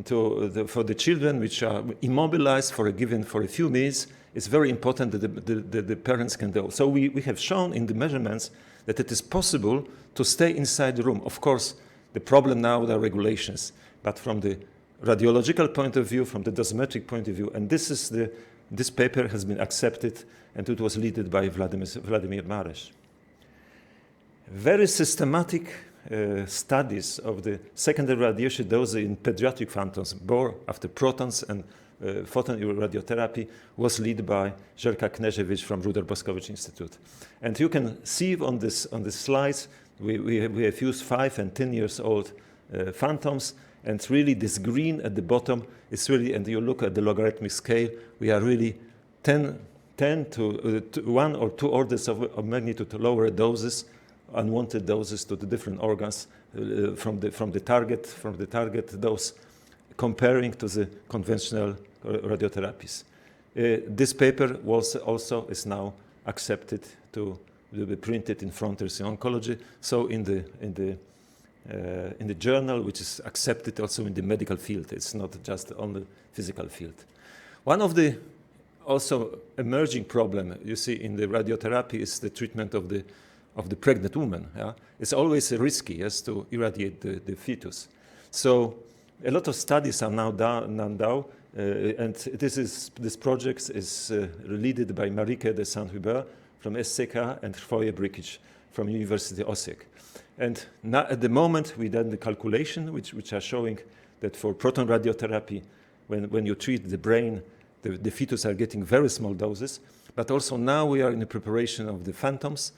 for the children which are immobilized for a few minutes, it's very important that the parents can go. So we have shown in the measurements that it is possible to stay inside the room. Of course, the problem now are regulations, but from the radiological point of view, from the dosimetric point of view, and this paper has been accepted, and it was led by Vladimir Mares. Very systematic studies of the secondary radiation dose in pediatric phantoms, both after protons and photon radiotherapy, was led by Żelka Knežević from Ruder Boskowicz Institute. And you can see on the slides, we have used 5 and 10 years old phantoms, and really this green at the bottom is really, and you look at the logarithmic scale, we are really 10 to 1 or 2 orders of magnitude lower doses, unwanted doses to the different organs from the target dose, comparing to the conventional radiotherapies. This paper is now accepted to be printed in Frontiers in Oncology, so in the journal, which is accepted also in the medical field. It's not just on the physical field. One of the also emerging problem you see in the radiotherapy is the treatment of the pregnant woman. Yeah? It's always risky, yes, to irradiate the fetus. So a lot of studies are now done, and this project is led by Marieke de Saint-Hubert from SCK and Chwoje Brikic from University Osijek. And now at the moment we done the calculation which are showing that for proton radiotherapy, when you treat the brain, the fetus are getting very small doses. But also now we are in the preparation of the phantoms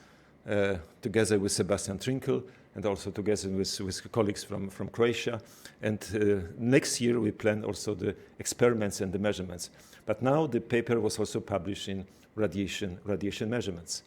together with Sebastian Trinkel and also together with colleagues from Croatia. And next year we plan also the experiments and the measurements. But now the paper was also published in radiation measurements.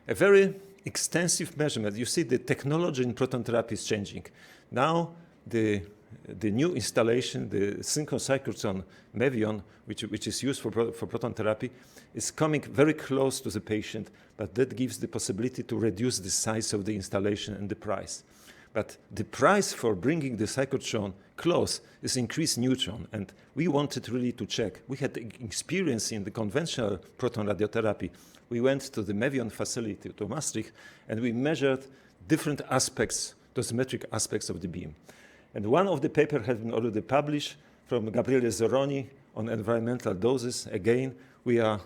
A very extensive measurement. You see the technology in proton therapy is changing. Now the the new installation, the synchrocyclotron Mevion, which is used for proton therapy, is coming very close to the patient, but that gives the possibility to reduce the size of the installation and the price. But the price for bringing the cyclotron close is increased neutron, and we wanted really to check. We had experience in the conventional proton radiotherapy. We went to the Mevion facility to Maastricht, and we measured different aspects, dosimetric aspects of the beam. And one of the papers has been already published from Gabriele Zoroni on environmental doses. Again, we are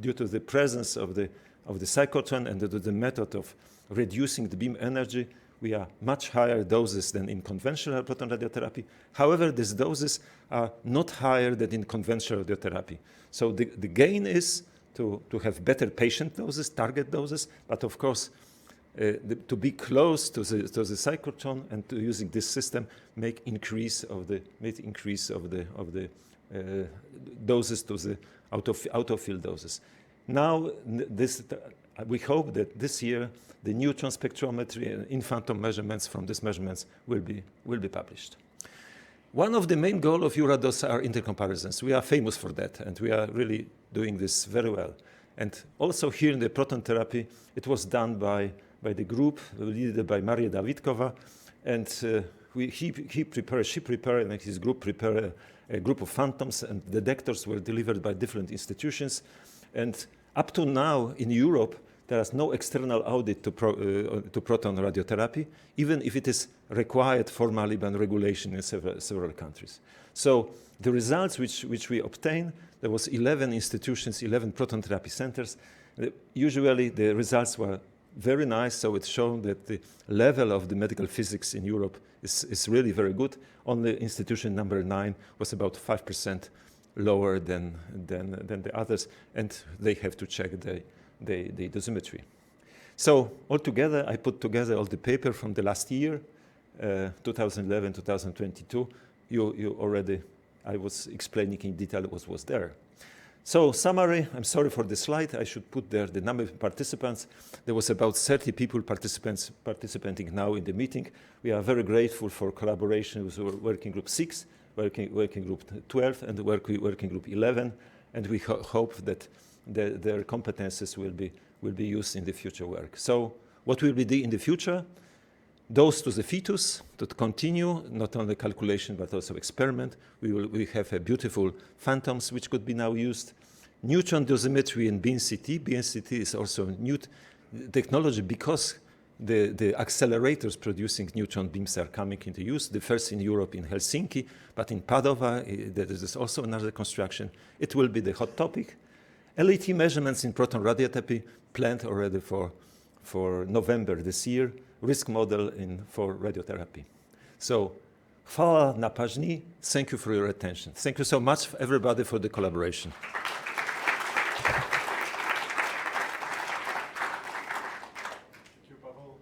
due to the presence of the cyclotron and the method of reducing the beam energy, we are much higher doses than in conventional proton radiotherapy. However, these doses are not higher than in conventional radiotherapy. So the gain is to have better patient doses, target doses, but of course, to be close to the cyclotron and to using this system make increase of the doses to the out of field doses. Now, we hope that this year the neutron spectrometry and in-phantom measurements from these measurements will be published. One of the main goals of EURADOS are intercomparisons. We are famous for that, and we are really doing this very well. And also here in the proton therapy, it was done by the group led by Maria Davidkova, and she prepared, and his group prepared a group of phantoms, and detectors were delivered by different institutions. And up to now in Europe, there is no external audit to proton radiotherapy, even if it is required formally by regulation in several countries. So the results which we obtained, there was 11 institutions, 11 proton therapy centers. Usually the results were very nice, so it showed that the level of the medical physics in Europe is really very good. Only institution number 9 was about 5% lower than the others, and they have to check the dosimetry. So altogether, I put together all the paper from the last year, 2011, 2022. You already, I was explaining in detail what was there. So summary, I'm sorry for the slide. I should put there the number of participants. There was about 30 people participating now in the meeting. We are very grateful for collaboration with working group 6, working group 12, and working group 11. And we hope that their competences will be used in the future work. So what will we do in the future? Dose to the fetus to continue, not only calculation, but also experiment. We have a beautiful phantoms which could be now used. Neutron dosimetry and BNCT. BNCT is also a new technology because the accelerators producing neutron beams are coming into use. The first in Europe in Helsinki, but in Padova, there is also another construction. It will be the hot topic. LET measurements in proton radiotherapy planned already for November this year. Risk model for radiotherapy. So, chwała na paźni. Thank you for your attention. Thank you so much, everybody, for the collaboration. Thank you, Pavel.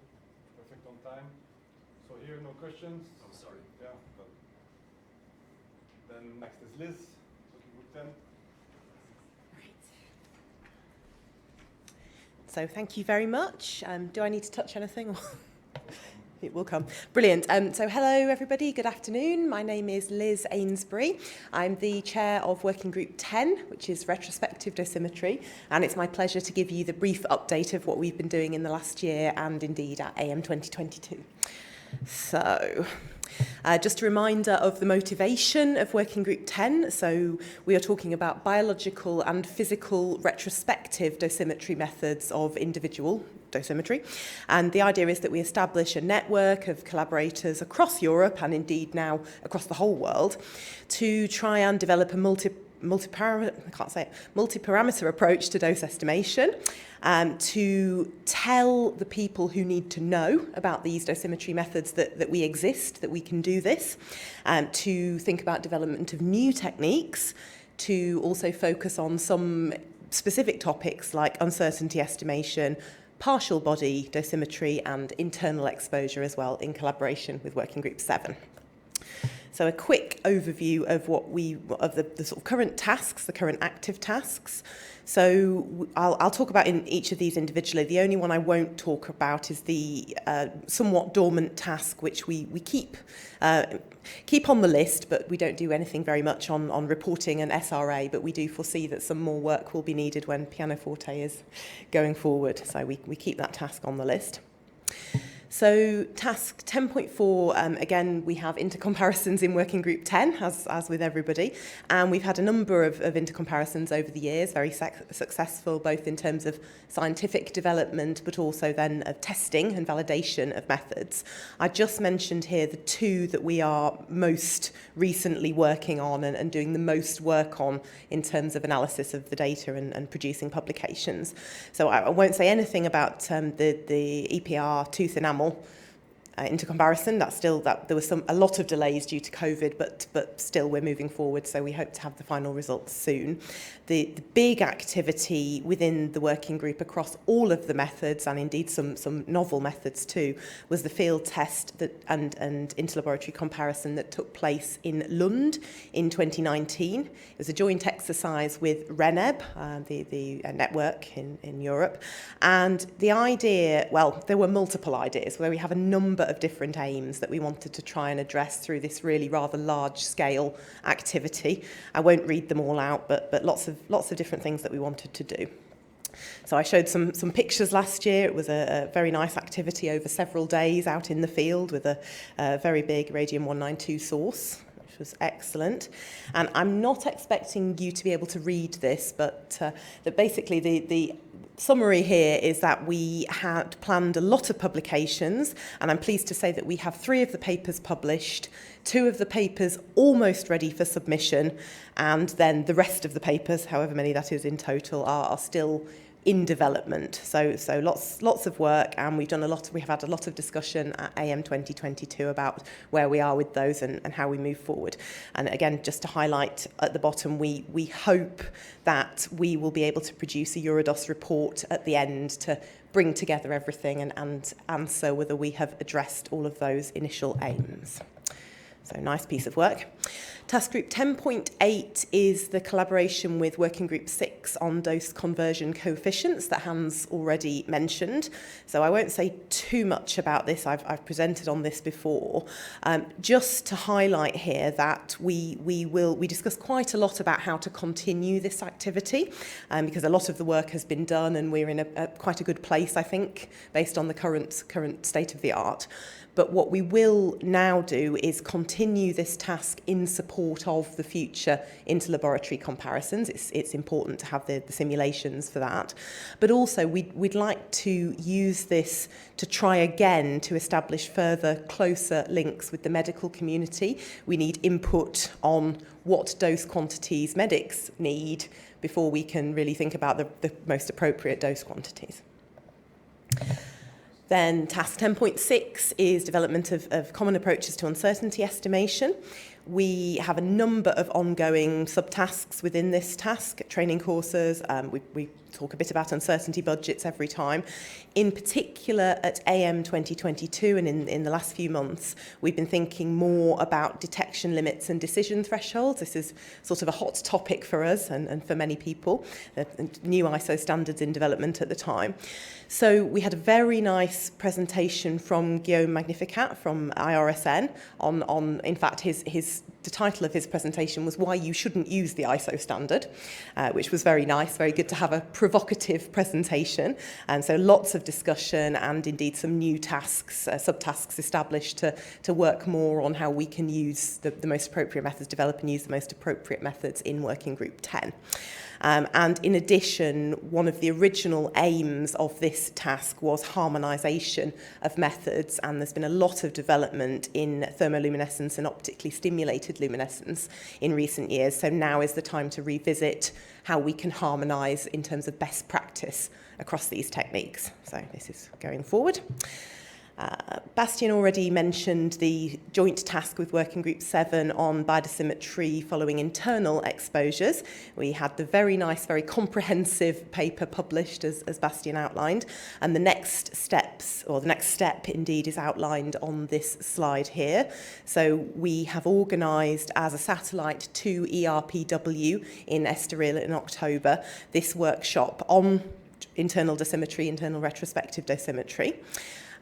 Perfect on time. So here, no questions? I'm sorry. Yeah. But then next is Liz, looking group 10. So thank you very much. Do I need to touch anything? It will come. Brilliant. So hello, everybody. Good afternoon. My name is Liz Ainsbury. I'm the chair of Working Group 10, which is retrospective dosimetry. And it's my pleasure to give you the brief update of what we've been doing in the last year and indeed at AM 2022. So just a reminder of the motivation of Working Group 10. So we are talking about biological and physical retrospective dosimetry methods of individual dosimetry. And the idea is that we establish a network of collaborators across Europe and indeed now across the whole world to try and develop a multi-parameter approach to dose estimation, to tell the people who need to know about these dosimetry methods that we exist, that we can do this, to think about development of new techniques, to also focus on some specific topics like uncertainty estimation, partial body dosimetry and internal exposure as well in collaboration with Working Group 7. So a quick overview of the sort of current tasks, the current active tasks. So I'll talk about in each of these individually. The only one I won't talk about is the somewhat dormant task, which we keep on the list, but we don't do anything very much on reporting and SRA, but we do foresee that some more work will be needed when pianoforte is going forward. So we keep that task on the list. So task 10.4, again, we have intercomparisons in working group 10, as with everybody. And we've had a number of intercomparisons over the years, very successful, both in terms of scientific development, but also then of testing and validation of methods. I just mentioned here the two that we are most recently working on and doing the most work on in terms of analysis of the data and producing publications. So I won't say anything about the EPR tooth enamel intercomparison. There was a lot of delays due to COVID, but still we're moving forward, so we hope to have the final results soon. The big activity within the working group across all of the methods, and indeed some novel methods too, was the field test and interlaboratory comparison that took place in Lund in 2019. It was a joint exercise with RENEB, the network in Europe, and the idea, well, there were multiple ideas where we have a number of different aims that we wanted to try and address through this really rather large-scale activity. I won't read them all out, but lots of different things that we wanted to do. So I showed some pictures last year. It was a very nice activity over several days out in the field with a very big radium-192 source, which was excellent. And I'm not expecting you to be able to read this, but that basically the summary here is that we had planned a lot of publications, and I'm pleased to say that we have 3 of the papers published, 2 of the papers almost ready for submission, and then the rest of the papers, however many that is in total, are still in development. So lots of work, and we have had a lot of discussion at AM 2022 about where we are with those and how we move forward. And again, just to highlight at the bottom, we hope that we will be able to produce a Eurodos report at the end to bring together everything and answer whether we have addressed all of those initial aims. So nice piece of work. Task Group 10.8 is the collaboration with Working Group 6 on dose conversion coefficients that Hans already mentioned. So I won't say too much about this. I've presented on this before. Just to highlight here that we discuss quite a lot about how to continue this activity because a lot of the work has been done and we're in quite a good place, I think, based on the current state of the art. But what we will now do is continue this task in support of the future interlaboratory comparisons. It's important to have the simulations for that. But also we'd like to use this to try again to establish further closer links with the medical community. We need input on what dose quantities medics need before we can really think about the most appropriate dose quantities. Then task 10.6 is development of common approaches to uncertainty estimation. We have a number of ongoing subtasks within this task, training courses. We talk a bit about uncertainty budgets every time. In particular, at AM 2022 and in the last few months, we've been thinking more about detection limits and decision thresholds. This is sort of a hot topic for us and for many people, the new ISO standards in development at the time. So we had a very nice presentation from Guillaume Magnificat from IRSN on in fact, the title of his presentation was Why You Shouldn't Use the ISO Standard, which was very nice, very good to have a provocative presentation. And so lots of discussion and indeed some new tasks, subtasks established to work more on how we can use the most appropriate methods, develop and use the most appropriate methods in Working Group 10. And in addition, one of the original aims of this task was harmonisation of methods, and there's been a lot of development in thermoluminescence and optically stimulated luminescence in recent years. So now is the time to revisit how we can harmonise in terms of best practice across these techniques. So this is going forward. Bastian already mentioned the joint task with Working Group 7 on biodosimetry following internal exposures. We had the very nice, very comprehensive paper published, as Bastian outlined, and the next steps, or the next step indeed, is outlined on this slide here. So we have organised as a satellite to ERPW in Estoril in October this workshop on internal dosimetry, internal retrospective dosimetry.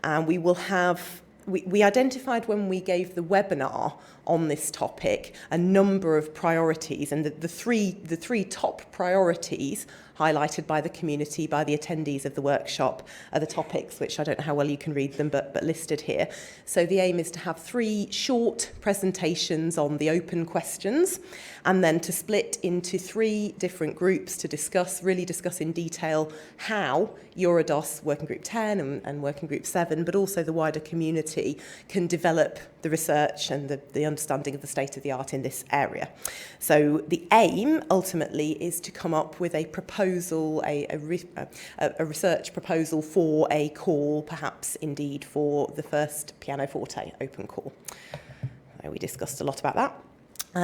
And we will have, we identified when we gave the webinar on this topic a number of priorities, and the three top priorities highlighted by the community, by the attendees of the workshop, are the topics, which I don't know how well you can read them, but listed here. So the aim is to have 3 short presentations on the open questions, and then to split into 3 different groups to really discuss in detail how Eurodos, Working Group 10 and Working Group 7, but also the wider community, can develop the research and the understanding of the state of the art in this area. So the aim ultimately is to come up with a proposal, a research proposal for a call, perhaps indeed for the first pianoforte open call. We discussed a lot about that.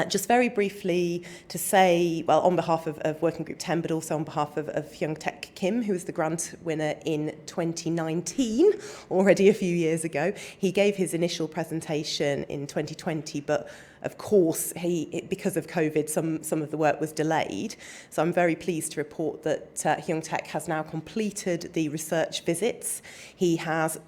Just very briefly to say, well, on behalf of Working Group 10, but also on behalf of Hyung Taek Kim, who was the grant winner in 2019, already a few years ago. He gave his initial presentation in 2020, but of course, because of COVID, some of the work was delayed. So I'm very pleased to report that Hyung Taek has now completed the research visits. He has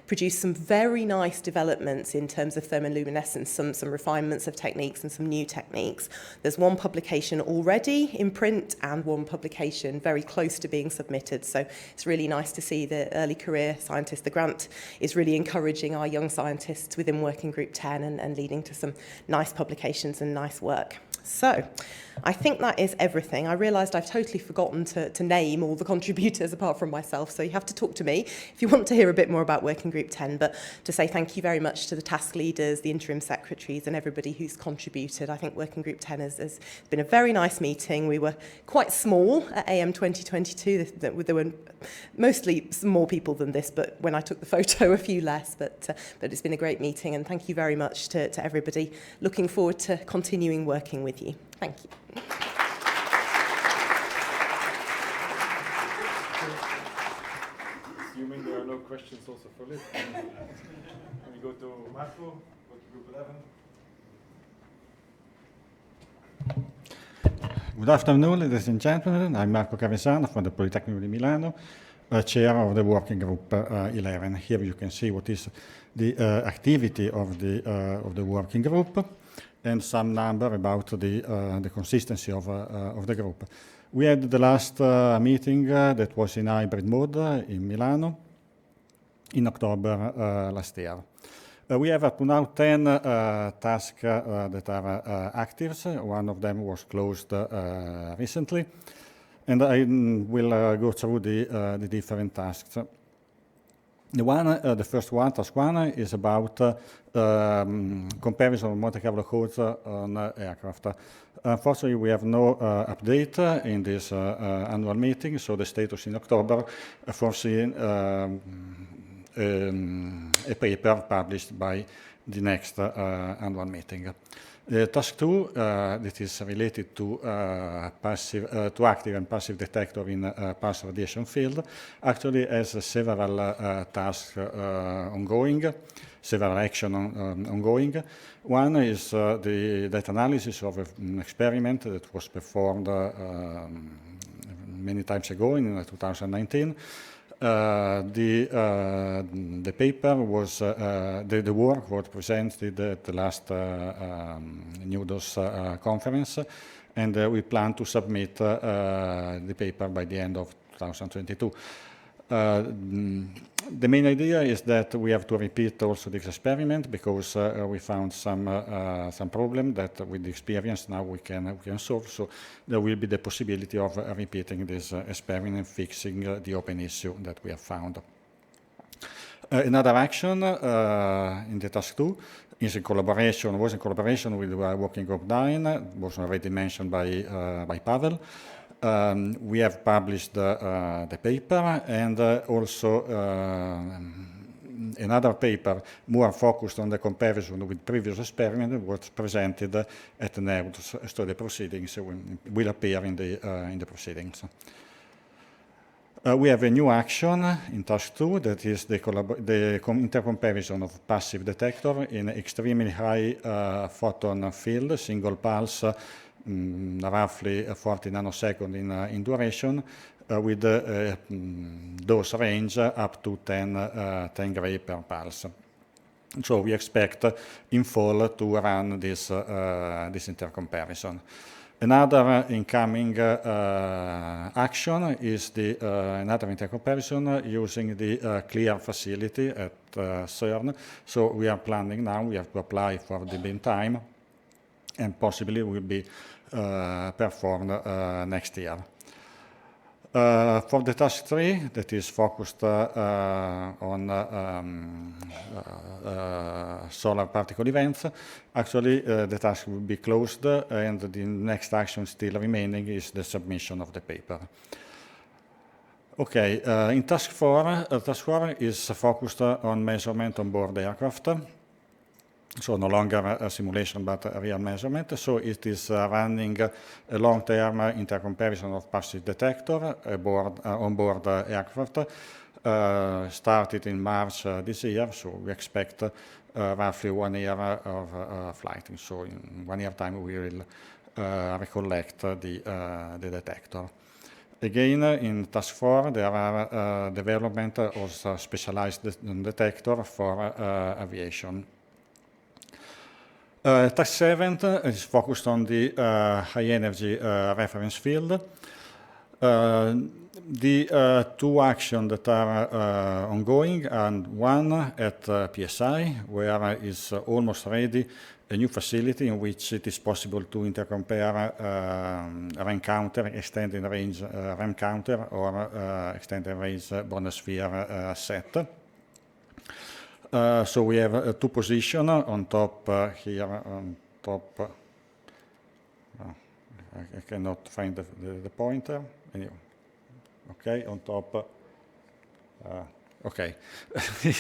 produced some very nice developments in terms of thermoluminescence, some refinements of techniques and some new techniques. There's one publication already in print and one publication very close to being submitted. So it's really nice to see the early career scientists. The grant is really encouraging our young scientists within Working Group 10 and leading to some nice publications and nice work. So I think that is everything. I realised I've totally forgotten to name all the contributors apart from myself, so you have to talk to me if you want to hear a bit more about Working Group 10, but to say thank you very much to the task leaders, the interim secretaries and everybody who's contributed. I think Working Group 10 has been a very nice meeting. We were quite small at AM 2022. There were mostly some more people than this, but when I took the photo, a few less, but it's been a great meeting, and thank you very much to everybody. Looking forward to continuing working with you. Thank you. Assuming there are no questions also for Liz, we go to Marco, Group 11. Good afternoon, ladies and gentlemen. I'm Marco Cavesano from the Polytechnic di Milano, chair of the Working Group 11. Here you can see what is the activity of the working group, and some number about the consistency of the group. We had the last meeting that was in hybrid mode in Milano in October last year. We have up to now 10 tasks that are active. One of them was closed recently, and I will go through the different tasks. The first one, task 1, is about comparison of Monte Carlo codes on aircraft. Unfortunately, we have no update in this annual meeting, so the status in October foreseen a paper published by the next annual meeting. Task 2, that is related to active and passive detector in pulse radiation field, actually has several tasks ongoing, several actions ongoing. One is the data analysis of an experiment that was performed many times ago in 2019. The paper was, the work was presented at the last NUDOS conference, and we plan to submit the paper by the end of 2022. The main idea is that we have to repeat also this experiment because we found some problem that with the experience now we can solve. So there will be the possibility of repeating this experiment and fixing the open issue that we have found. Another action in the task 2 was in collaboration with Working Group 9, was already mentioned by Pavel. We have published the paper and also another paper more focused on the comparison with previous experiment was presented at the NERD study proceedings, so will appear in the proceedings. We have a new action in task 2, that is the intercomparison of passive detector in extremely high photon field, single pulse, roughly 40 nanoseconds in duration, with dose range up to 10 gray per pulse. So we expect in fall to run this intercomparison. Another incoming action is another intercomparison using the CLEAR facility at CERN. So we are planning now, we have to apply for the bin time, and possibly will be performed next year. For the task 3, that is focused on solar particle events, actually the task will be closed, and the next action still remaining is the submission of the paper. Okay, in task 4 is focused on measurement on board aircraft. So no longer a simulation, but a real measurement. So it is running a long-term intercomparison of passive detector on board aircraft. Started in March this year, so we expect roughly 1 year of flighting. So in 1 year time, we will recollect the detector. Again, in task 4, there are development of specialized detector for aviation. Task 7 is focused on the high energy reference field. The two actions that are ongoing, and one at PSI, where is almost ready a new facility in which it is possible to intercompare RAM counter, extended range RAM counter, or extended range Bonnesphere set. So we have two positions on top here, on top. I cannot find the pointer. Anyway, okay, on top. Okay,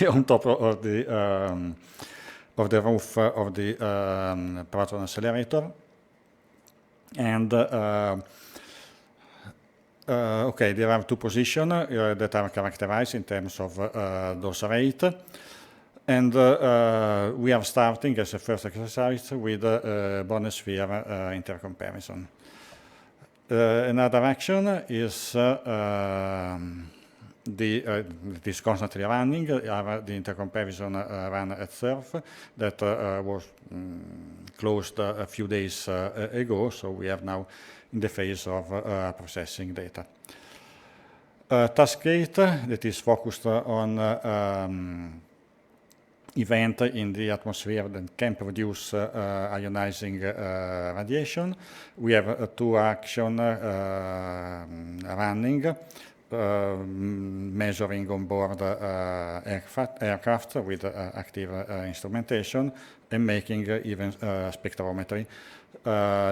on top of the roof of the Proton accelerator, and okay, there are two positions that are characterized in terms of dose rate. And we are starting as a first exercise with Bonnesphere intercomparison. Another action is it is constantly running, the intercomparison run at SURF that was closed a few days ago, so we are now in the phase of processing data. Task 8, that is focused on event in the atmosphere that can produce ionizing radiation. We have two actions running, measuring on board aircraft with active instrumentation, and making even spectrometry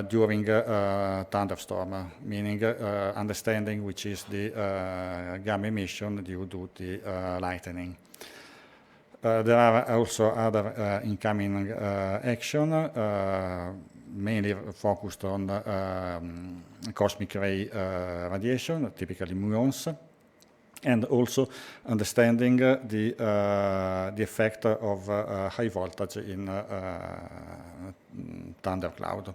during thunderstorm, meaning understanding which is the gamma emission due to the lightning. There are also other incoming action, mainly focused on cosmic ray radiation, typically muons, and also understanding the effect of high voltage in thundercloud.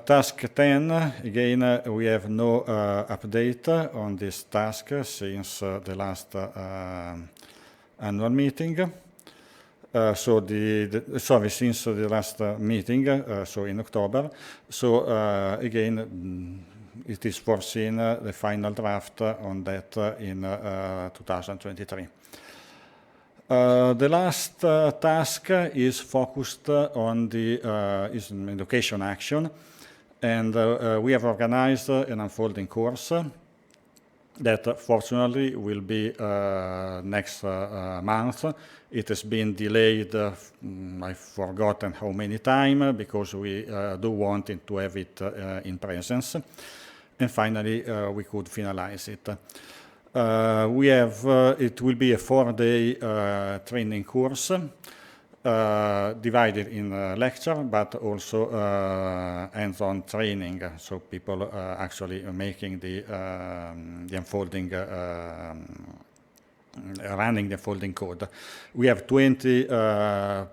Task 10, again, we have no update on this task since the last annual meeting. Since the last meeting, so in October. So again, it is foreseen the final draft on that in 2023. The last task is focused on the is an education action, and we have organized an unfolding course that fortunately will be next month. It has been delayed, I've forgotten how many times, because we do want to have it in presence. And finally, we could finalize it. We have, it will be a 4-day training course divided in lecture, but also hands-on training. So people actually making the unfolding, running the unfolding code. We have 20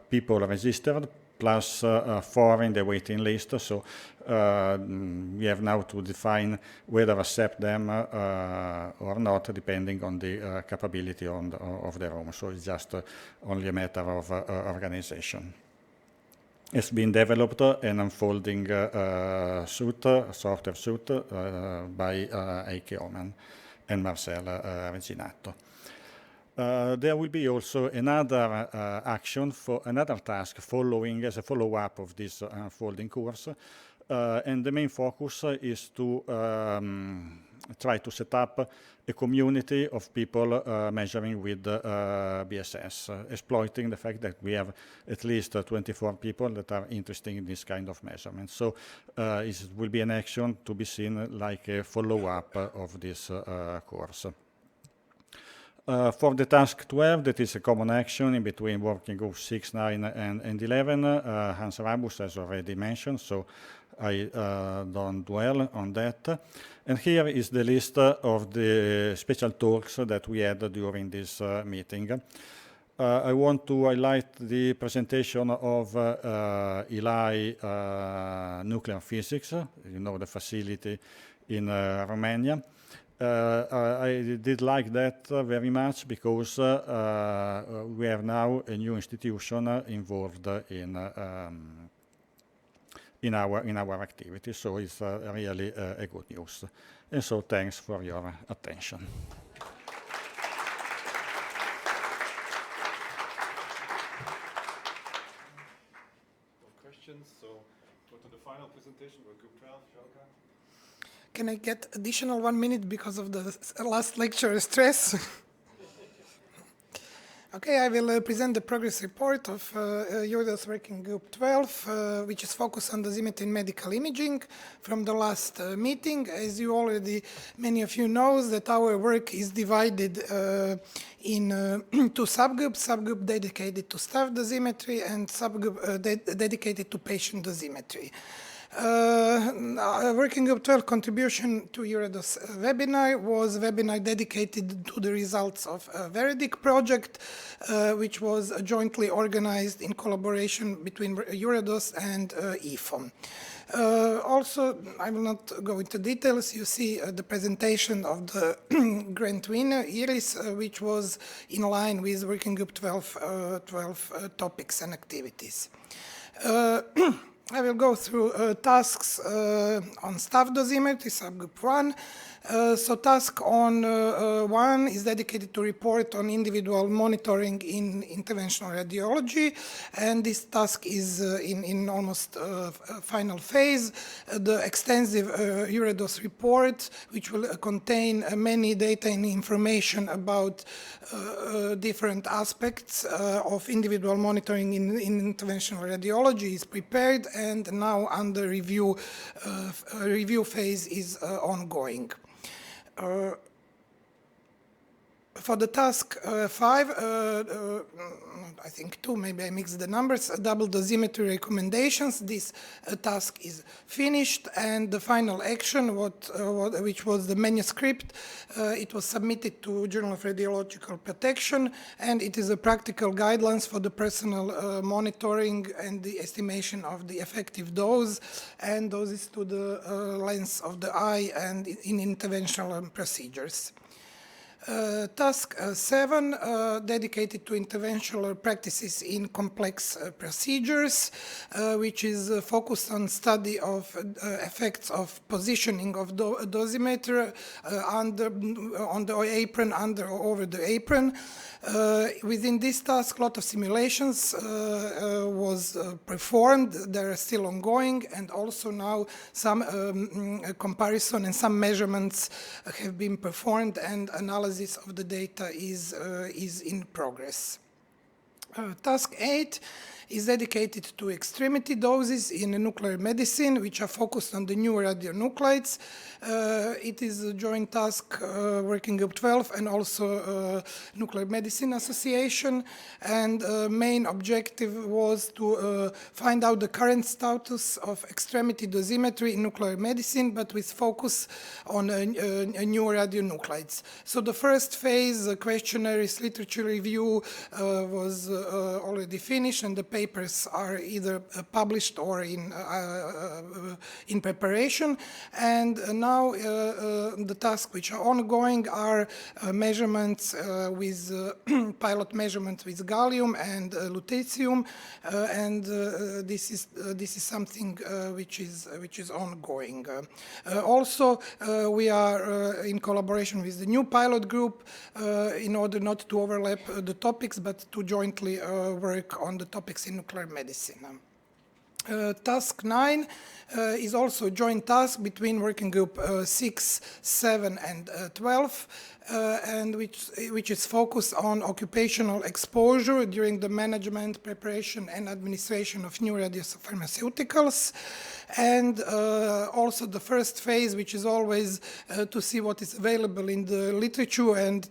people registered, plus 4 in the waiting list. So we have now to define whether accept them or not, depending on the capability of the room. So it's just only a matter of organization. It's been developed an unfolding suite, software suite by Heike Oman and Marcel Reginato. There will be also another action, for another task following as a follow-up of this unfolding course. And the main focus is to try to set up a community of people measuring with BSS, exploiting the fact that we have at least 24 people that are interested in this kind of measurement. So it will be an action to be seen like a follow-up of this course. For the task 12, that is a common action in between working group 6, 9, and 11, Hans Rabus has already mentioned, so I don't dwell on that. And here is the list of the special talks that we had during this meeting. I want to highlight the presentation of Eli Nuclear Physics, you know, the facility in Romania. I did like that very much because we have now a new institution involved in our activities, so it's really a good news. And so thanks for your attention. Questions? So go to the final presentation, we're group 12, Shalka. Can I get additional 1 minute because of the last lecture stress? Okay, I will present the progress report of Eurodose Working Group 12, which is focused on dosimetry in medical imaging from the last meeting. As you already, many of you know, that our work is divided in 2 subgroups, subgroup dedicated to staff dosimetry and subgroup dedicated to patient dosimetry. Working Group 12 contribution to Eurodose webinar was a webinar dedicated to the results of a Veridic project, which was jointly organized in collaboration between Eurodose and IFOM. Also, I will not go into details. You see the presentation of the grant winner, Iris, which was in line with Working Group 12 topics and activities. I will go through tasks on staff dosimetry, subgroup 1. So task on 1 is dedicated to report on individual monitoring in interventional radiology, and this task is in almost final phase. The extensive Eurodose report, which will contain many data and information about different aspects of individual monitoring in interventional radiology, is prepared and now under review. Review phase is ongoing. For the task 5, I think 2, maybe I mixed the numbers, double dosimetry recommendations. This task is finished, and the final action, which was the manuscript, it was submitted to Journal of Radiological Protection, and it is a practical guidelines for the personal monitoring and the estimation of the effective dose and doses to the length of the eye and in interventional procedures. Task 7, dedicated to interventional practices in complex procedures, which is focused on study of effects of positioning of dosimeter on the apron, under or over the apron. Within this task, a lot of simulations was performed. They are still ongoing, and also now some comparison and some measurements have been performed, and analysis of the data is in progress. Task 8 is dedicated to extremity doses in nuclear medicine, which are focused on the new radionuclides. It is a joint task Working Group 12 and also Nuclear Medicine Association. And main objective was to find out the current status of extremity dosimetry in nuclear medicine, but with focus on new radionuclides. So the first phase, questionnaires, literature review, was already finished, and the papers are either published or in preparation. And now the tasks which are ongoing are measurements with pilot measurements with gallium and lutetium, and this is something which is ongoing. Also, we are in collaboration with the new pilot group in order not to overlap the topics, but to jointly work on the topics in nuclear medicine. Task 9 is also a joint task between Working Group 6, 7, and 12, and which is focused on occupational exposure during the management, preparation, and administration of new radiopharmaceuticals. And also the first phase, which is always to see what is available in the literature and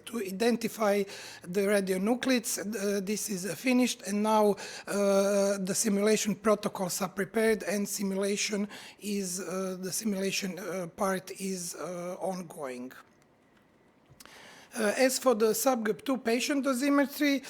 to identify the radionuclides. This is finished, and now the simulation protocols are prepared, and simulation is the simulation part is ongoing. As for the subgroup 2 patient dosimetry,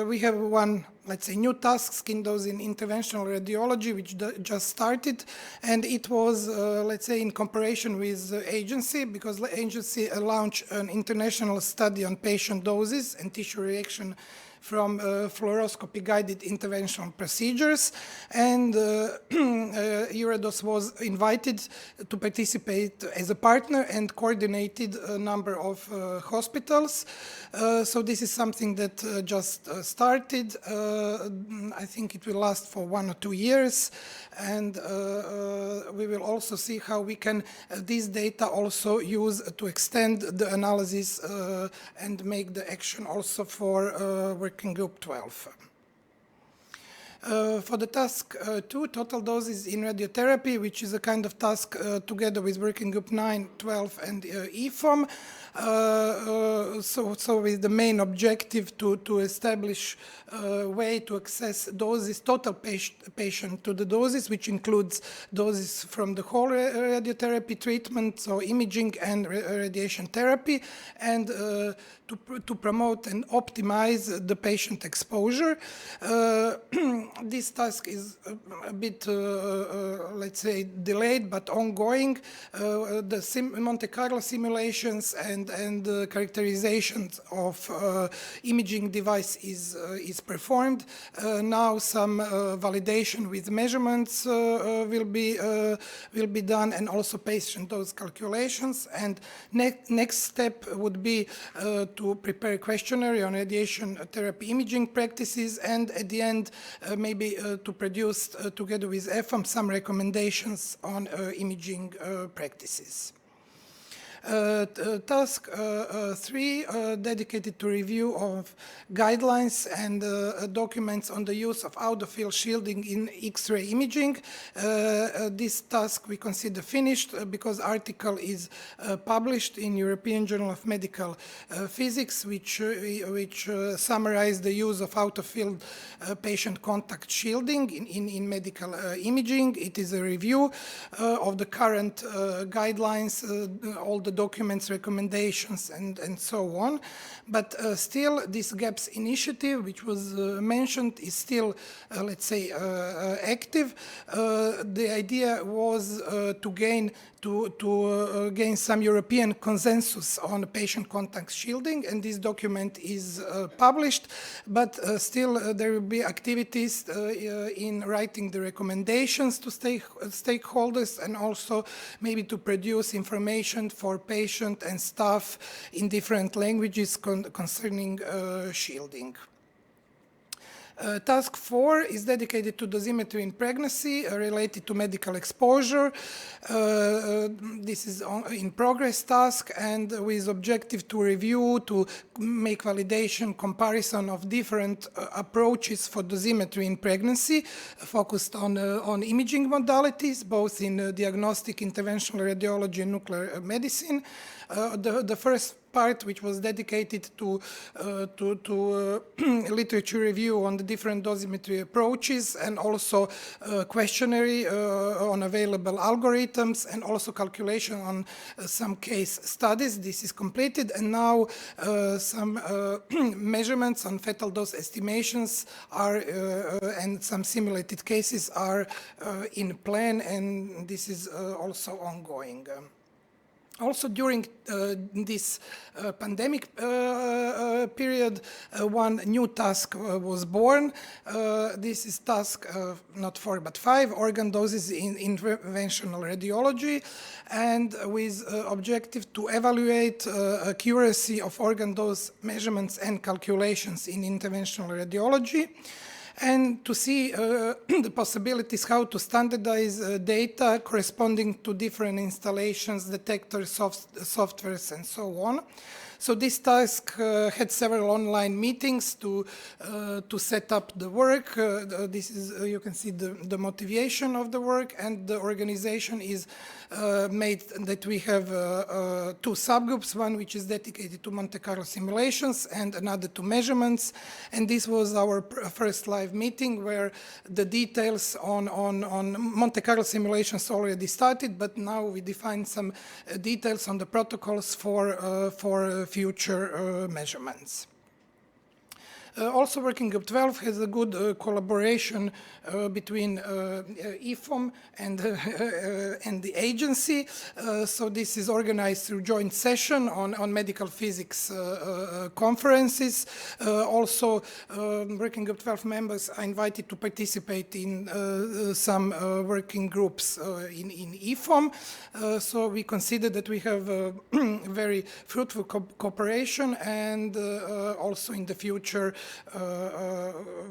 we have one, let's say, new task, skin dose in interventional radiology, which just started, and it was, let's say, in comparison with the agency, because the agency launched an international study on patient doses and tissue reaction from fluoroscopy-guided interventional procedures, and Eurados was invited to participate as a partner and coordinated a number of hospitals. So this is something that just started. I think it will last for 1 or 2 years, and we will also see how we can these data also use to extend the analysis and make the action also for Working Group 12. For the task 2, total doses in radiotherapy, which is a kind of task together with Working Group 9, 12, and EFOM. So with the main objective to establish a way to access doses, total patient to the doses, which includes doses from the whole radiotherapy treatment, so imaging and radiation therapy, and to promote and optimize the patient exposure. This task is a bit, let's say, delayed, but ongoing. The Monte Carlo simulations and characterizations of imaging device is performed. Now some validation with measurements will be done, and also patient dose calculations. And next step would be to prepare a questionnaire on radiation therapy imaging practices, and at the end maybe to produce together with EFOM some recommendations on imaging practices. Task 3, dedicated to review of guidelines and documents on the use of out-of-field shielding in X-ray imaging. This task we consider finished because article is published in European Journal of Medical Physics, which summarize the use of out-of-field patient contact shielding in medical imaging. It is a review of the current guidelines, all the documents, recommendations, and so on. But still, this GAPS initiative, which was mentioned, is still, let's say, active. The idea was to gain some European consensus on patient contact shielding, and this document is published, but still there will be activities in writing the recommendations to stakeholders, and also maybe to produce information for patient and staff in different languages concerning shielding. Task 4 is dedicated to dosimetry in pregnancy related to medical exposure. This is in progress task and with objective to review, to make validation, comparison of different approaches for dosimetry in pregnancy, focused on imaging modalities, both in diagnostic, interventional radiology, and nuclear medicine. The first part, which was dedicated to literature review on the different dosimetry approaches, and also questionnaire on available algorithms, and also calculation on some case studies. This is completed, and now some measurements on fetal dose estimations are and some simulated cases are in plan, and this is also ongoing. Also, during this pandemic period, one new task was born. This is task not 4 but 5, organ doses in interventional radiology, and with objective to evaluate accuracy of organ dose measurements and calculations in interventional radiology, and to see the possibilities how to standardize data corresponding to different installations, detectors, softwares, and so on. So this task had several online meetings to set up the work. This is, you can see the motivation of the work, and the organization is made that we have 2 subgroups, one which is dedicated to Monte Carlo simulations and another to measurements. And this was our first live meeting where the details on Monte Carlo simulations already started, but now we define some details on the protocols for future measurements. Also, Working Group 12 has a good collaboration between IFOM and the agency. So this is organized through joint session on medical physics conferences. Also, Working Group 12 members are invited to participate in some working groups in IFOM. So we consider that we have a very fruitful cooperation, and also in the future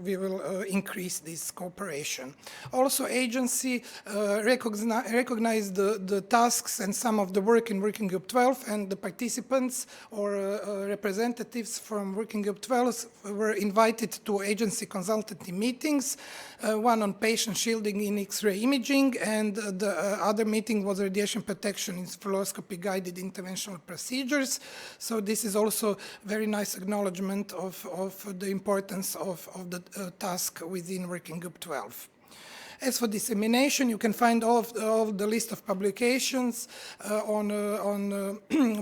we will increase this cooperation. Also, agency recognize the tasks and some of the work in Working Group 12, and the participants or representatives from Working Group 12 were invited to agency consultative meetings, one on patient shielding in X-ray imaging, and the other meeting was radiation protection in fluoroscopy guided interventional procedures. So this is also very nice acknowledgement of the importance of the task within Working Group 12. As for dissemination, you can find all the list of publications on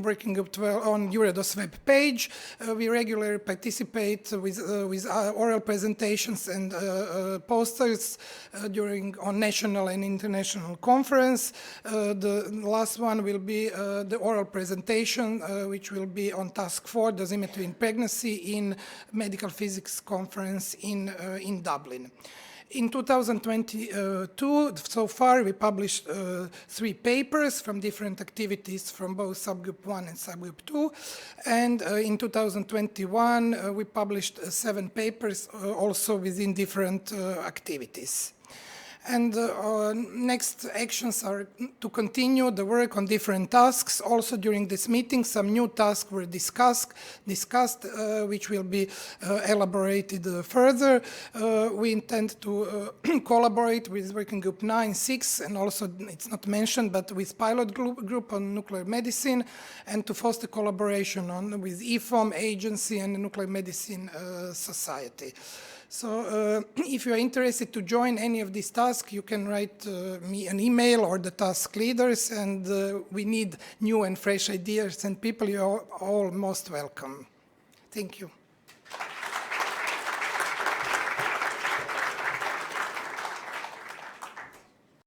Working Group 12 on EUREDOS web page. We regularly participate with oral presentations and posters on national and international conference. The last one will be the oral presentation, which will be on Task 4, Dosimetry in Pregnancy, in Medical Physics Conference in Dublin. In 2022, so far, we published 3 papers from different activities from both subgroup 1 and subgroup 2. And in 2021, we published 7 papers also within different activities. And next actions are to continue the work on different tasks. Also during this meeting, some new tasks were discussed, which will be elaborated further. We intend to collaborate with Working Group 9, 6, and also, it's not mentioned, but with pilot group on nuclear medicine, and to foster collaboration with IFOM, agency, and the Nuclear Medicine Society. So if you are interested to join any of these tasks, you can write me an email or the task leaders, and we need new and fresh ideas and people. You are all most welcome. Thank you.